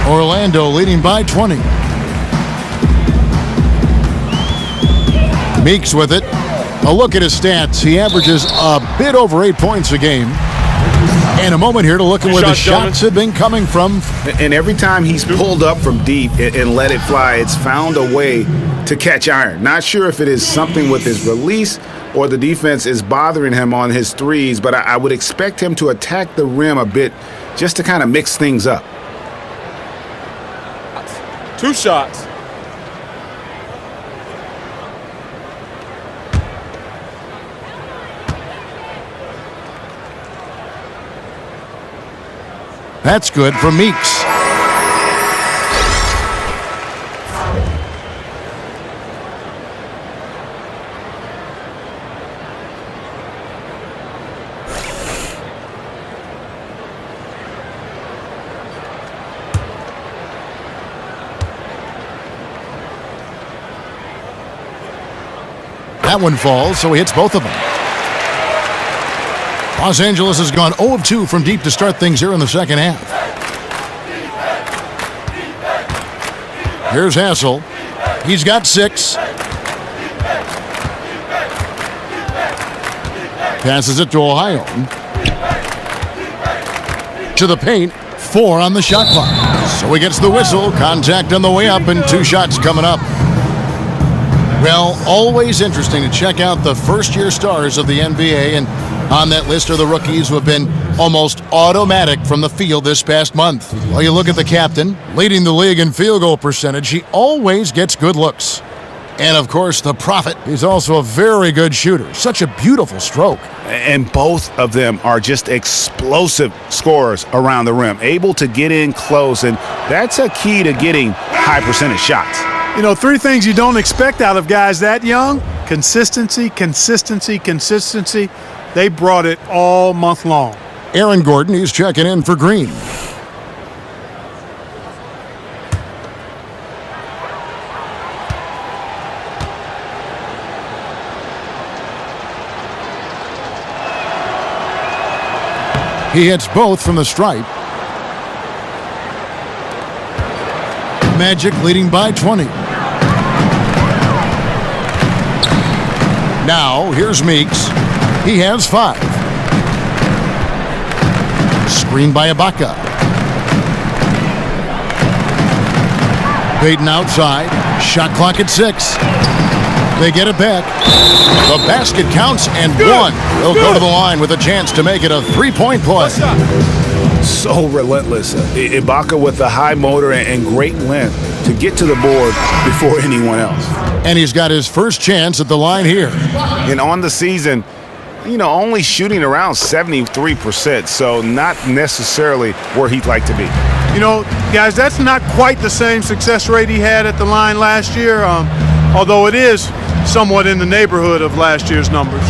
Orlando leading by 20. Meeks with it. A look at his stats. He averages a bit over 8 points a game. And a moment here to look at where the shots have been coming from. And every time he's pulled up from deep and let it fly, it's found a way to catch iron. Not sure if it is something with his release or the defense is bothering him on his threes, but I would expect him to attack the rim a bit just to kind of mix things up. 2 shots. That's good for Meeks. That one falls, so he hits both of them. Los Angeles has gone 0 of 2 from deep to start things here in the second half. Here's Hassel. He's got 6. Passes it to Ohio. To the paint. 4 on the shot clock. So he gets the whistle. Contact on the way up and 2 shots coming up. Well, always interesting to check out the first-year stars of the NBA, and on that list are the rookies who have been almost automatic from the field this past month. Well, you look at the captain, leading the league in field goal percentage. He always gets good looks. And, of course, the Prophet is also a very good shooter. Such a beautiful stroke. And both of them are just explosive scorers around the rim, able to get in close, and that's a key to getting high percentage shots. You know, 3 things you don't expect out of guys that young: consistency, consistency, consistency. They brought it all month long. Aaron Gordon, he's checking in for Green. He hits both from the stripe. Magic leading by 20. Now, here's Meeks. He has 5. Screen by Ibaka. Payton outside. Shot clock at 6. They get it back. The basket counts and one. They'll go to the line with a chance to make it a 3-point play. So relentless. Ibaka with the high motor and great length to get to the board before anyone else. And he's got his first chance at the line here. And on the season, you know, only shooting around 73%, so not necessarily where he'd like to be. You know, guys, that's not quite the same success rate he had at the line last year, although it is somewhat in the neighborhood of last year's numbers.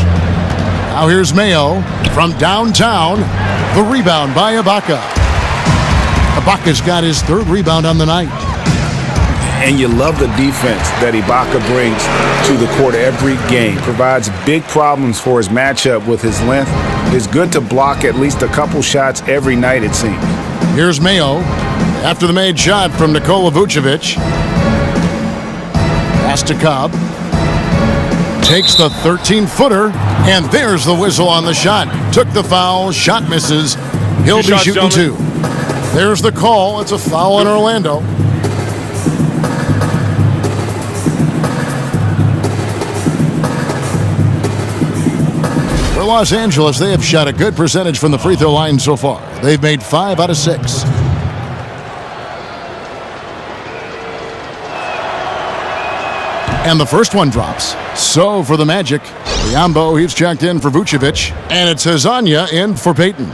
Now here's Mayo from downtown. The rebound by Ibaka. Ibaka's got his 3rd rebound on the night. And you love the defense that Ibaka brings to the court every game. Provides big problems for his matchup with his length. Is good to block at least a couple shots every night, it seems. Here's Mayo after the made shot from Nikola Vucevic. Pass to Cobb. Takes the 13-footer, and there's the whistle on the shot. Took the foul, shot misses. He'll be shooting 2. There's the call. It's a foul in Orlando. For Los Angeles, they have shot a good percentage from the free throw line so far. They've made 5 out of 6. And the first one drops. So for the Magic, Biombo, he's checked in for Vucevic. And it's Hezonja in for Payton.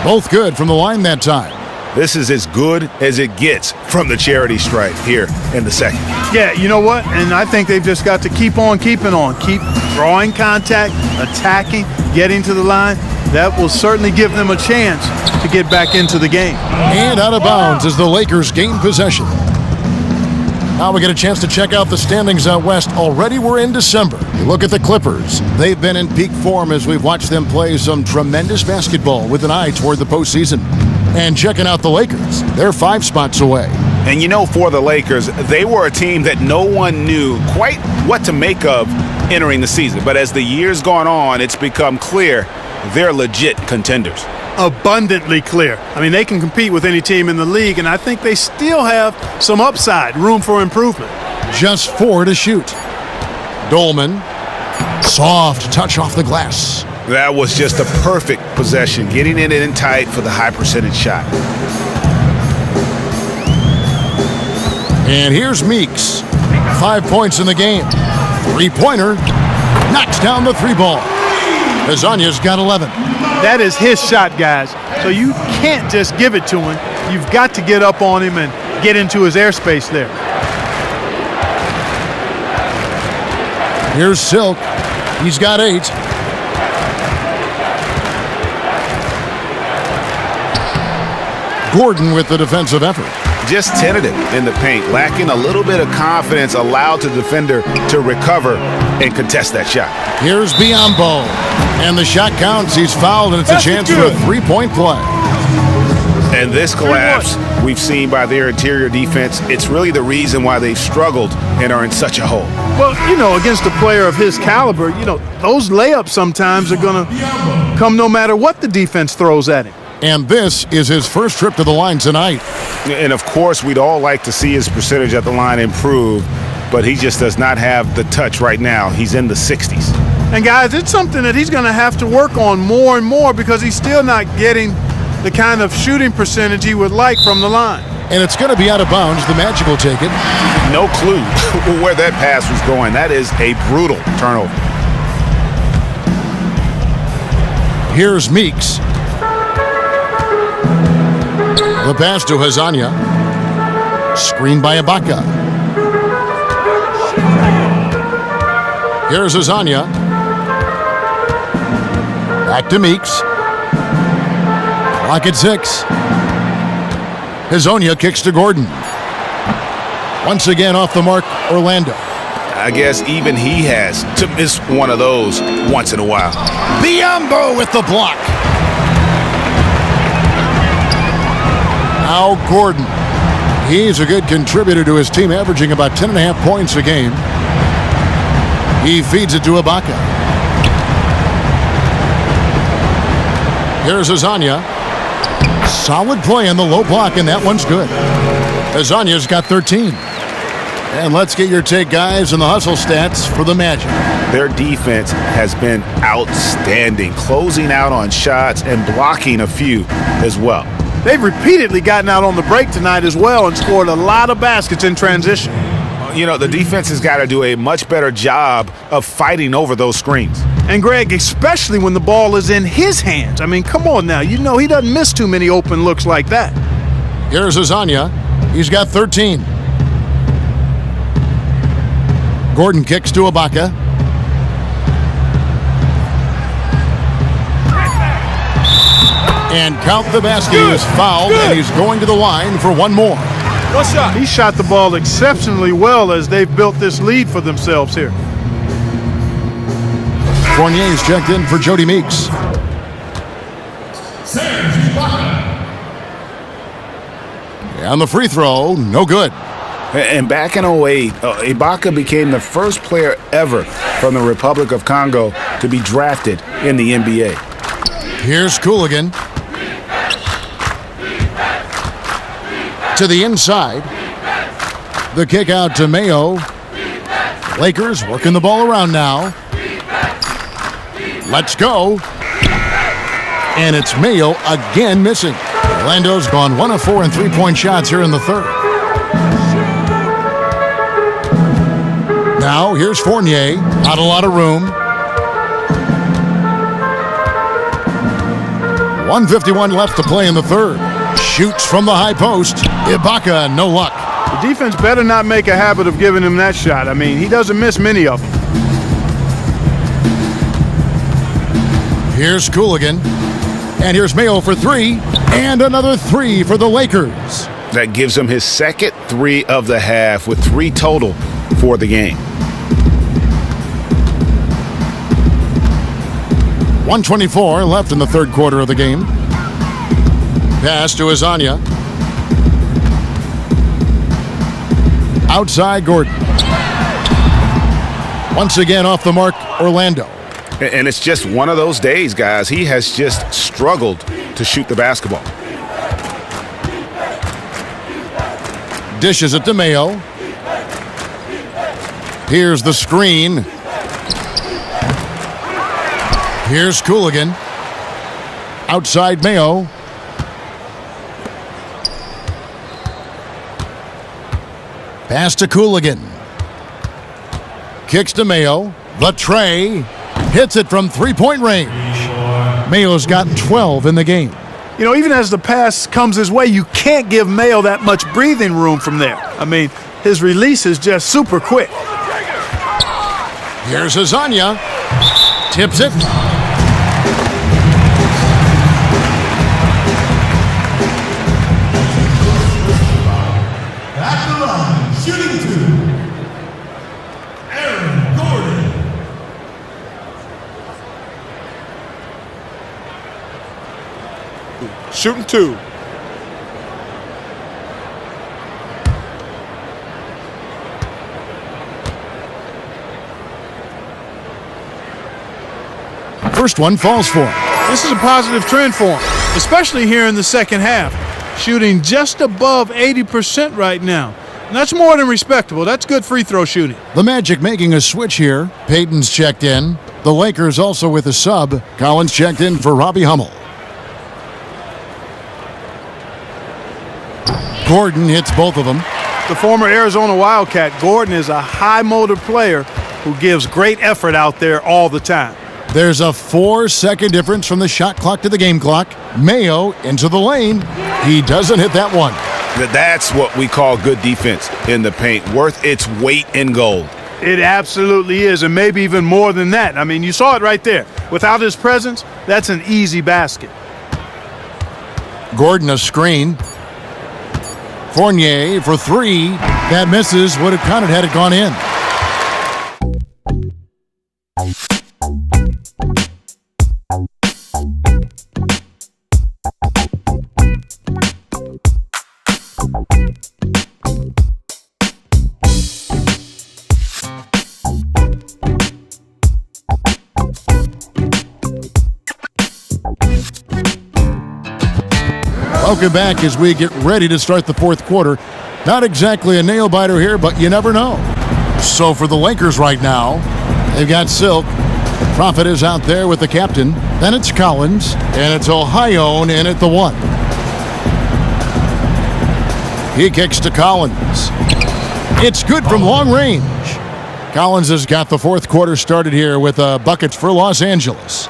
Both good from the line that time. This is as good as it gets from the charity stripe here in the second. Yeah, you know what? And I think they've just got to keep on keeping on. Keep drawing contact, attacking, getting to the line. That will certainly give them a chance to get back into the game. And out of bounds as the Lakers gain possession. Now we get a chance to check out the standings out west. Already we're in December. You look at the Clippers. They've been in peak form as we've watched them play some tremendous basketball with an eye toward the postseason. And checking out the Lakers, they're 5 spots away. And you know, for the Lakers, they were a team that no one knew quite what to make of entering the season. But as the years gone on, it's become clear they're legit contenders. Abundantly clear. I mean, they can compete with any team in the league, and I think they still have some upside, room for improvement. Just 4 to shoot. Dolman, soft touch off the glass. That was just a perfect possession, getting it in tight for the high percentage shot. And here's Meeks. 5 points in the game. 3-pointer. Knocks down the 3-ball. Hezonja's got 11. That is his shot, guys. So you can't just give it to him. You've got to get up on him and get into his airspace there. Here's Silk. He's got 8. Gordon with the defensive effort. Just tentative in the paint, lacking a little bit of confidence, allowed the defender to recover and contest that shot. Here's Biombo. And the shot counts. He's fouled, and it's a chance for a 3-point play. And this collapse we've seen by their interior defense, it's really the reason why they've struggled and are in such a hole. Well, you know, against a player of his caliber, you know, those layups sometimes are going to come no matter what the defense throws at him. And this is his first trip to the line tonight. And of course, we'd all like to see his percentage at the line improve, but he just does not have the touch right now. He's in the 60s. And guys, it's something that he's going to have to work on more and more because he's still not getting the kind of shooting percentage he would like from the line. And it's going to be out of bounds. The Magic will take it. No clue where that pass was going. That is a brutal turnover. Here's Meeks. The pass to Hazanya. Screened by Ibaka. Here's Hazanya. Back to Meeks. Clock at 6. Hazanya kicks to Gordon. Once again off the mark, Orlando. I guess even he has to miss one of those once in a while. Biombo with the block. Now Gordon. He's a good contributor to his team, averaging about 10.5 points a game. He feeds it to Ibaka. Here's Hazanya. Solid play in the low block, and that one's good. Hazanya's got 13. And let's get your take, guys, on the hustle stats for the Magic. Their defense has been outstanding, closing out on shots and blocking a few as well. They've repeatedly gotten out on the break tonight as well and scored a lot of baskets in transition. You know, the defense has got to do a much better job of fighting over those screens. And Greg, especially when the ball is in his hands. I mean, come on now. You know he doesn't miss too many open looks like that. Here's Hazanya. He's got 13. Gordon kicks to Ibaka. And count the basket. He was fouled, and he's going to the line for one more. One shot. He shot the ball exceptionally well as they've built this lead for themselves here. Fournier's checked in for Jody Meeks. And the free throw, no good. And back in 08, Ibaka became the first player ever from the Republic of Congo to be drafted in the NBA. Here's Cooligan. To the inside. The kick out to Mayo. Lakers working the ball around now. Let's go. And it's Mayo again missing. Orlando's gone 1 of 4 in three-point shots here in the third. Now here's Fournier. Not a lot of room. 1:51 left to play in the third. Shoots from the high post. Ibaka, no luck. The defense better not make a habit of giving him that shot. I mean, he doesn't miss many of them. Here's Cooligan. And here's Mayo for 3. And another 3 for the Lakers. That gives him his second 3 of the half with 3 total for the game. 1:24 left in the third quarter of the game. Pass to Hazanya. Outside Gordon. Once again off the mark, Orlando. And it's just one of those days, guys. He has just struggled to shoot the basketball. Dishes it to Mayo. Here's the screen. Here's Cooligan. Outside Mayo. Pass to Cooligan. Kicks to Mayo. The tray. Hits it from three-point range. Mayo's got 12 in the game. You know, even as the pass comes his way, you can't give Mayo that much breathing room from there. I mean, his release is just super quick. Here's Hazanya. Tips it. At the line, shooting 2. Aaron Gordon. Shooting 2. First one falls for him. This is a positive trend for him. especially here in the second half, shooting just above 80% right now. And that's more than respectable. That's good free throw shooting. The Magic making a switch here. Payton's checked in. The Lakers also with a sub. Collins checked in for Robbie Hummel. Gordon hits both of them. The former Arizona Wildcat, Gordon, is a high-motor player who gives great effort out there all the time. There's a 4-second difference from the shot clock to the game clock. Mayo into the lane. He doesn't hit that one. That's what we call good defense in the paint, worth its weight in gold. It absolutely is, and maybe even more than that. I mean, you saw it right there. Without his presence, that's an easy basket. Gordon a screen. Fournier for three. That misses. Would have counted had it gone in. Welcome back as we get ready to start the fourth quarter. Not exactly a nail-biter here, but you never know. So for the Lakers right now, they've got Silk. Prophet is out there with the captain. Then it's Collins, and it's Ohio in at the one. He kicks to Collins. It's good from long range. Collins has got the fourth quarter started here with buckets for Los Angeles.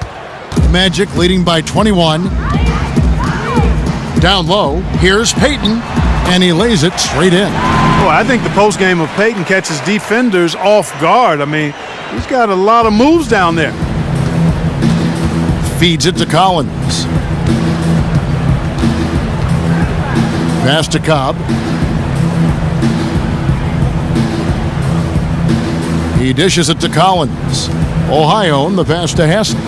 Magic leading by 21. Down low, here's Payton, and he lays it straight in. Boy, I think the postgame of Payton catches defenders off guard. I mean, he's got a lot of moves down there. Feeds it to Collins. Pass to Cobb. He dishes it to Collins. Ohio, the pass to Haslem.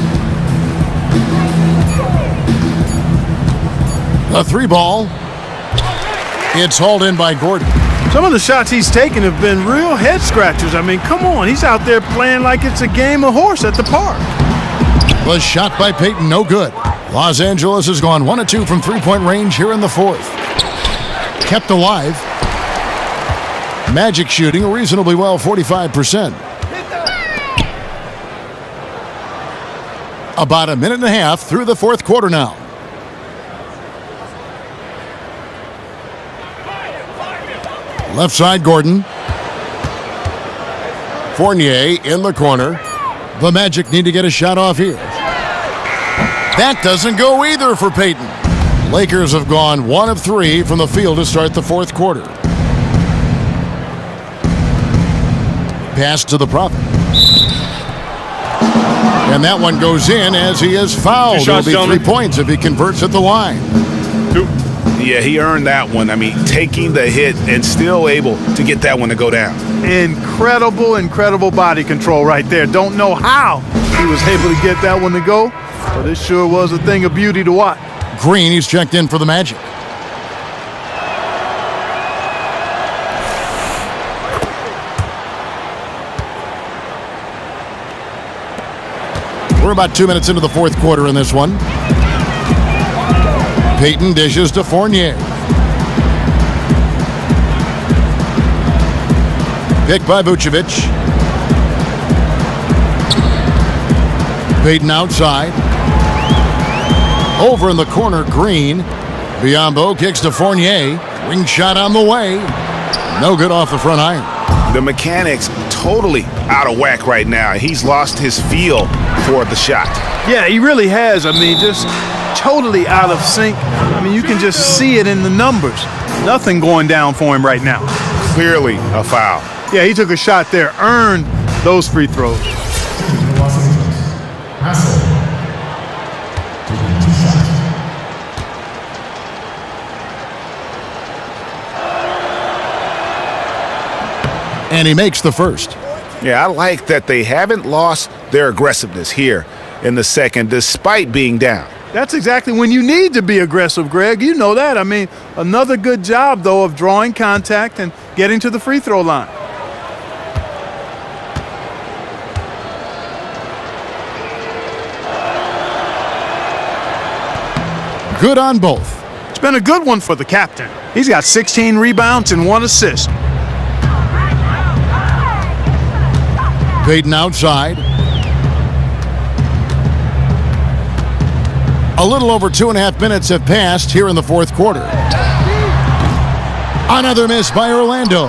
A three ball. It's hauled in by Gordon. Some of the shots he's taken have been real head scratchers. I mean, come on. He's out there playing like it's a game of horse at the park. Was shot by Payton, no good. Los Angeles has gone 1 of 2 from three-point range here in the fourth. Kept alive. Magic shooting reasonably well, 45%. About a minute and a half through the fourth quarter now. Left side, Gordon. Fournier in the corner. The Magic need to get a shot off here. That doesn't go either for Payton. Lakers have gone 1 of 3 from the field to start the fourth quarter. Pass to the Prophet. And that one goes in as he is fouled. It'll be 3 points if he converts at the line. Yeah, he earned that one. I mean, taking the hit and still able to get that one to go down. Incredible body control right there. Don't know how he was able to get that one to go, but it sure was a thing of beauty to watch. Green, he's checked in for the Magic. We're about 2 minutes into the fourth quarter in this one. Payton dishes to Fournier. Picked by Vucevic. Payton outside. Over in the corner, Green. Biombo kicks to Fournier. Ring shot on the way. No good off the front iron. The mechanics totally out of whack right now. He's lost his feel for the shot. Yeah, he really has. I mean, just totally out of sync. I mean, you can just see it in the numbers. Nothing going down for him right now. Clearly a foul. Yeah, he took a shot there, earned those free throws. And he makes the first. Yeah, I like that they haven't lost their aggressiveness here in the second despite being down. That's exactly when you need to be aggressive, Greg. You know that. I mean, another good job, though, of drawing contact and getting to the free throw line. good on both. It's been a good one for the captain. He's got 16 rebounds and 1 assist. Payton outside. A little over 2.5 minutes have passed here in the fourth quarter. Another miss by Orlando.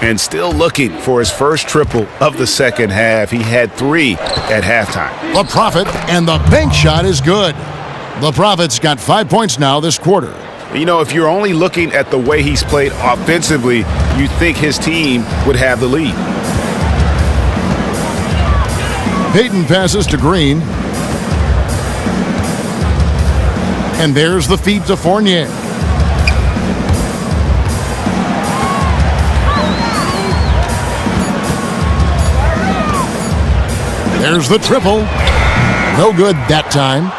And still looking for his first triple of the second half. He had 3 at halftime. The Prophet, and the bank shot is good. The Prophet's got 5 points now this quarter. You know, if you're only looking at the way he's played offensively, you think his team would have the lead. Payton passes to Green. And there's the feed to Fournier. There's the triple. No good that time.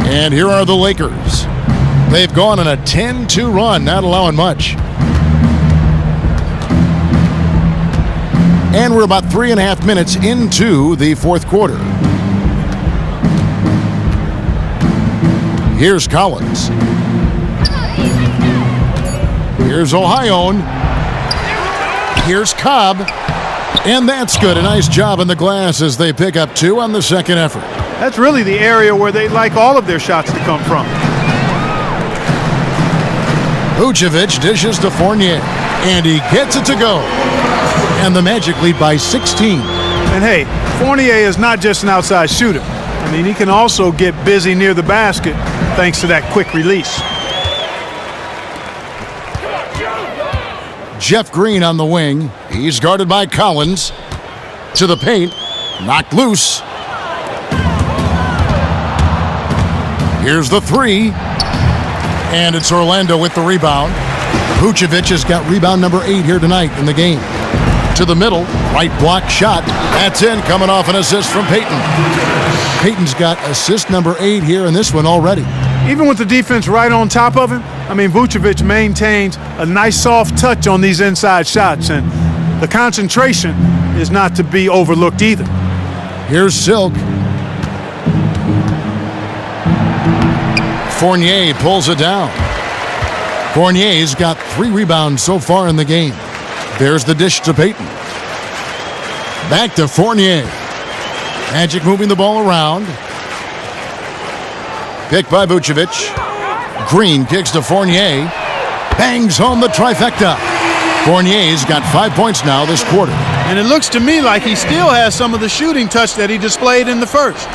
And here are the Lakers. They've gone on a 10-2 run, not allowing much. And we're about 3.5 minutes into the fourth quarter. Here's Collins. Here's Ohio. Here's Cobb. And that's good. A nice job in the glass as they pick up 2 on the second effort. That's really the area where they like all of their shots to come from. Vucevic dishes to Fournier. And he gets it to go. And the Magic lead by 16. And hey, Fournier is not just an outside shooter. I mean, he can also get busy near the basket thanks to that quick release. Jeff Green on the wing. He's guarded by Collins. To the paint. Knocked loose. Here's the 3. And it's Orlando with the rebound. Vucevic has got rebound number 8 here tonight in the game. To the middle. Right block shot. That's in. Coming off an assist from Payton. Payton's got assist number 8 here in this one already. Even with the defense right on top of him, I mean, Vucevic maintains a nice soft touch on these inside shots, and the concentration is not to be overlooked either. Here's Silk. Fournier pulls it down. Fournier's got 3 rebounds so far in the game. There's the dish to Payton. Back to Fournier. Magic moving the ball around. Picked by Vucevic. Green kicks to Fournier. Bangs home the trifecta. Fournier's got 5 points now this quarter. And it looks to me like he still has some of the shooting touch that he displayed in the first.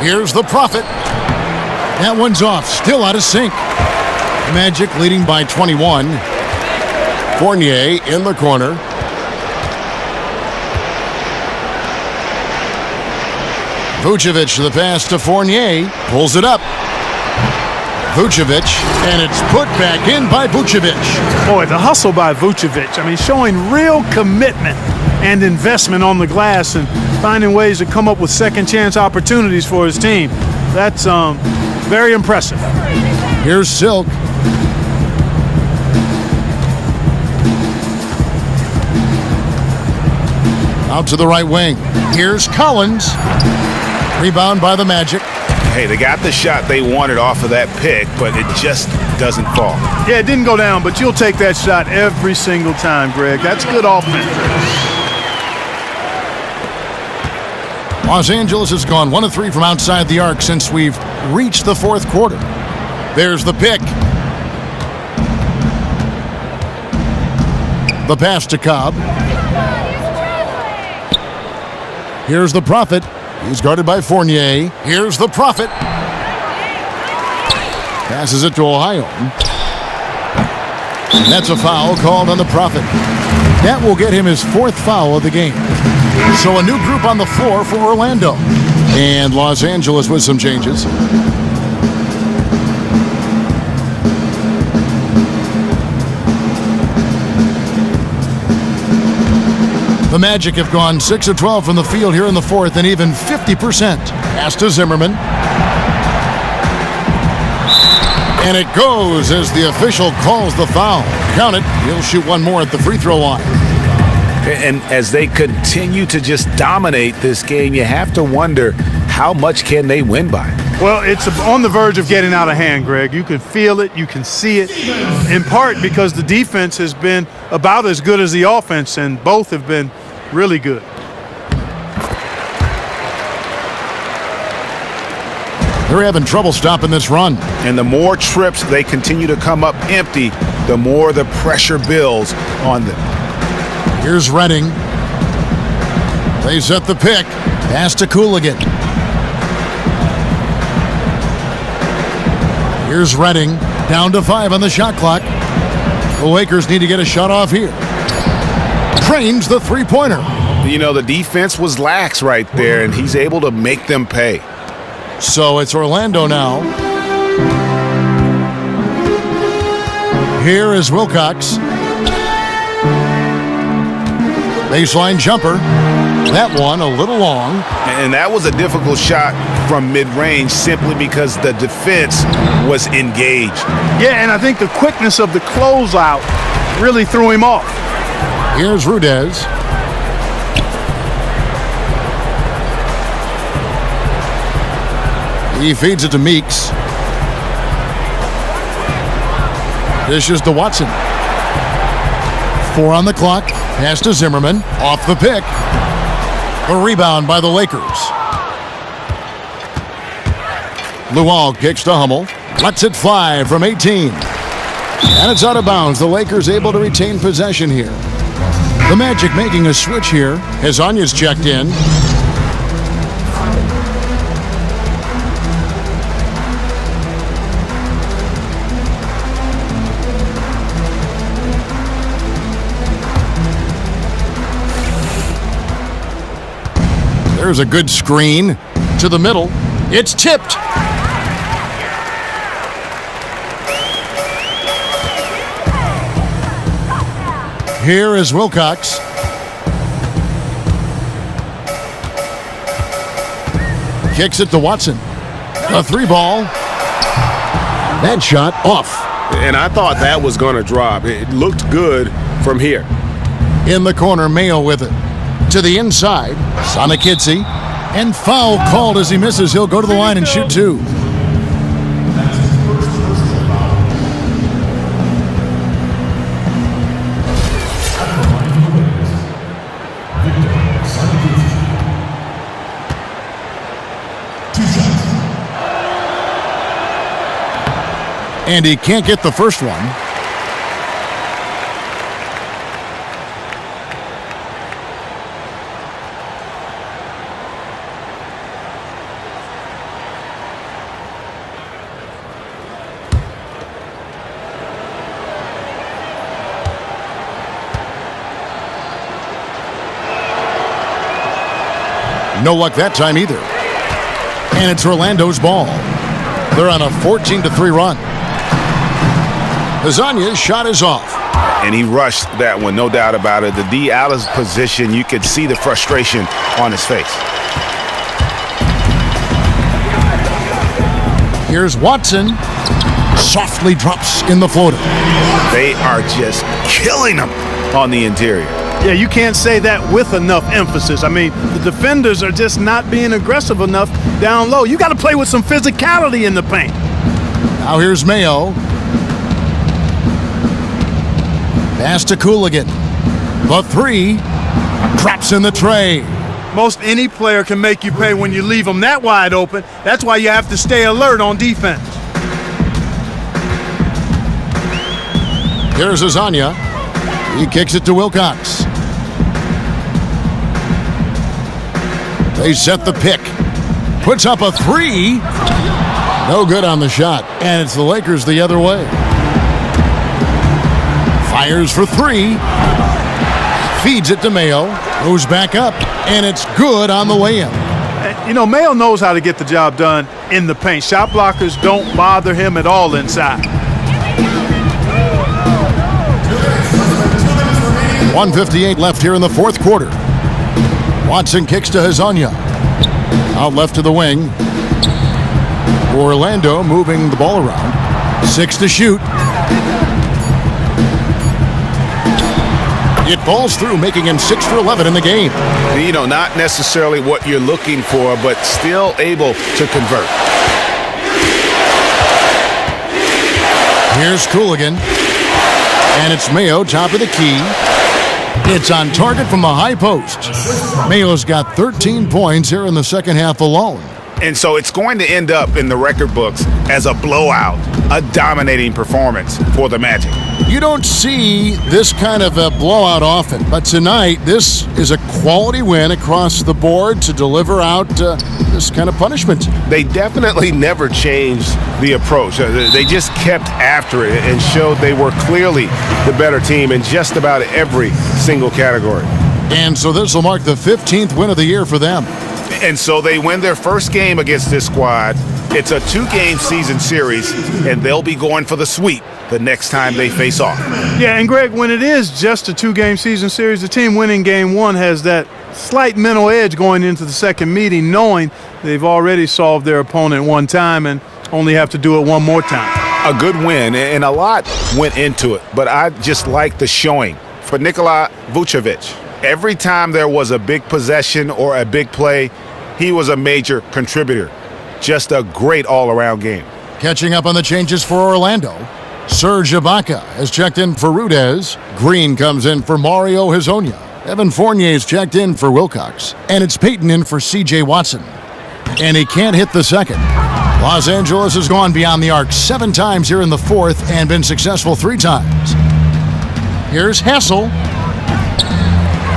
Here's the Prophet. That one's off. Still out of sync. Magic leading by 21. Fournier in the corner. Vucevic the pass to Fournier. Pulls it up. Vucevic, and it's put back in by Vucevic. Boy, the hustle by Vucevic. I mean, showing real commitment and investment on the glass and finding ways to come up with second chance opportunities for his team. That's very impressive. Here's Silk. Out to the right wing. Here's Collins. Rebound by the Magic. Hey, they got the shot they wanted off of that pick, but it just doesn't fall. Yeah, it didn't go down, but you'll take that shot every single time, Greg. That's good offense. Los Angeles has gone 1 of 3 from outside the arc since we've reached the fourth quarter. There's the pick. The pass to Cobb. Here's the Prophet. He's guarded by Fournier. Here's the Prophet. Passes it to Ohio. That's a foul called on the Prophet. That will get him his 4th foul of the game. So a new group on the floor for Orlando. And Los Angeles with some changes. The Magic have gone 6 of 12 from the field here in the fourth and even 50%. Pass to Zimmerman. And it goes as the official calls the foul. Count it. He'll shoot one more at the free throw line. And as they continue to just dominate this game, you have to wonder, how much can they win by? Well, it's on the verge of getting out of hand, Greg. You can feel it, you can see it, in part because the defense has been about as good as the offense, and both have been really good. They're having trouble stopping this run. And the more trips they continue to come up empty, the more the pressure builds on them. Here's Redding. They set the pick. Pass to Cooligan. Here's Redding. Down to 5 on the shot clock. The Lakers need to get a shot off here. Trains the three-pointer. You know, the defense was lax right there, and he's able to make them pay. So it's Orlando now. Here is Wilcox. Baseline jumper. That one a little long. And that was a difficult shot from mid-range simply because the defense was engaged. Yeah, and I think the quickness of the closeout really threw him off. Here's Rudez. He feeds it to Meeks. Dishes to Watson. 4 on the clock. Pass to Zimmerman. Off the pick. A rebound by the Lakers. Luol kicks to Hummel. Lets it fly from 18. And it's out of bounds. The Lakers able to retain possession here. The Magic making a switch here as Anya's checked in. There's a good screen to the middle. It's tipped. Here is Wilcox. Kicks it to Watson. A 3-ball. That shot off. And I thought that was going to drop. It looked good from here. In the corner, Mayo with it. To the inside, Sonakidze, and foul called as he misses. He'll go to the line and shoot 2. And he can't get the first one. No luck that time either. And it's Orlando's ball. They're on a 14-3 run. Hazanya's shot is off. And he rushed that one, no doubt about it. The D out of position, you could see the frustration on his face. Here's Watson. Softly drops in the floater. They are just killing him on the interior. Yeah, you can't say that with enough emphasis. I mean, the defenders are just not being aggressive enough down low. You got to play with some physicality in the paint. Now here's Mayo. Pass to Cooligan. The 3 drops in the tray. Most any player can make you pay when you leave them that wide open. That's why you have to stay alert on defense. Here's Hazanya. He kicks it to Wilcox. They set the pick. Puts up a 3. No good on the shot. And it's the Lakers the other way. Fires for 3. Feeds it to Mayo. Goes back up. And it's good on the way in. You know, Mayo knows how to get the job done in the paint. Shot blockers don't bother him at all inside. 1:58 left here in the fourth quarter. Watson kicks to Hazanya. Out left to the wing. Orlando moving the ball around. 6 to shoot. It falls through, making him 6 for 11 in the game. You know, not necessarily what you're looking for, but still able to convert. Here's Cooligan. And it's Mayo, top of the key. It's on target from the high post. Mayo's got 13 points here in the second half alone. And so it's going to end up in the record books as a blowout, a dominating performance for the Magic. You don't see this kind of a blowout often, but tonight this is a quality win across the board to deliver out this kind of punishment. They definitely never changed the approach. They just kept after it and showed they were clearly the better team in just about every single category. And so this will mark the 15th win of the year for them. And so they win their first game against this squad. It's a 2-game season series, and they'll be going for the sweep the next time they face off. Yeah, and Greg, when it is just a 2-game season series, the team winning game one has that slight mental edge going into the second meeting, knowing they've already solved their opponent one time and only have to do it one more time. A good win, and a lot went into it, but I just like the showing for Nikola Vucevic. Every time there was a big possession or a big play, he was a major contributor. Just a great all-around game. Catching up on the changes for Orlando. Serge Ibaka has checked in for Rudez. Green comes in for Mario Hezonja. Evan Fournier's checked in for Wilcox. And it's Peyton in for C.J. Watson. And he can't hit the second. Los Angeles has gone beyond the arc 7 times here in the fourth and been successful 3 times. Here's Hassel.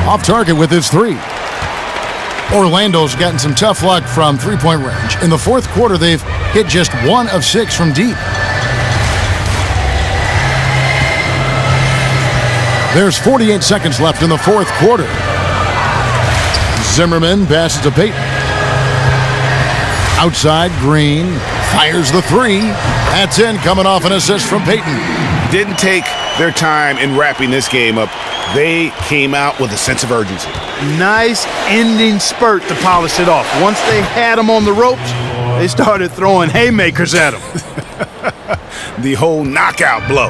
Off target with his 3. Orlando's gotten some tough luck from three-point range. In the fourth quarter, they've hit just 1 of 6 from deep. There's 48 seconds left in the fourth quarter. Zimmerman passes to Peyton. Outside, Green fires the 3. That's in, coming off an assist from Peyton. Didn't take their time in wrapping this game up. They came out with a sense of urgency. Nice ending spurt to polish it off. Once they had him on the ropes, they started throwing haymakers at him. The whole knockout blow.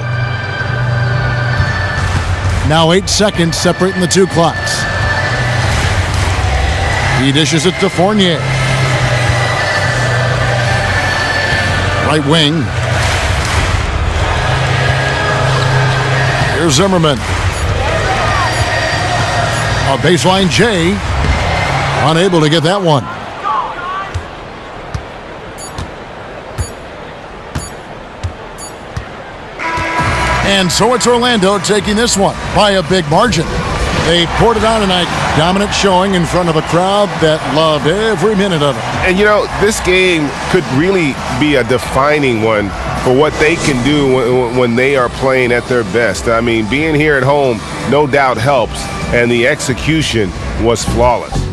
Now 8 seconds separating the 2 clocks. He dishes it to Fournier. Right wing. Here's Zimmerman. A baseline J. Unable to get that one. And so it's Orlando taking this one by a big margin. They poured it on tonight. Dominant showing in front of a crowd that loved every minute of it. And, you know, this game could really be a defining one for what they can do when they are playing at their best. I mean, being here at home no doubt helps, and the execution was flawless.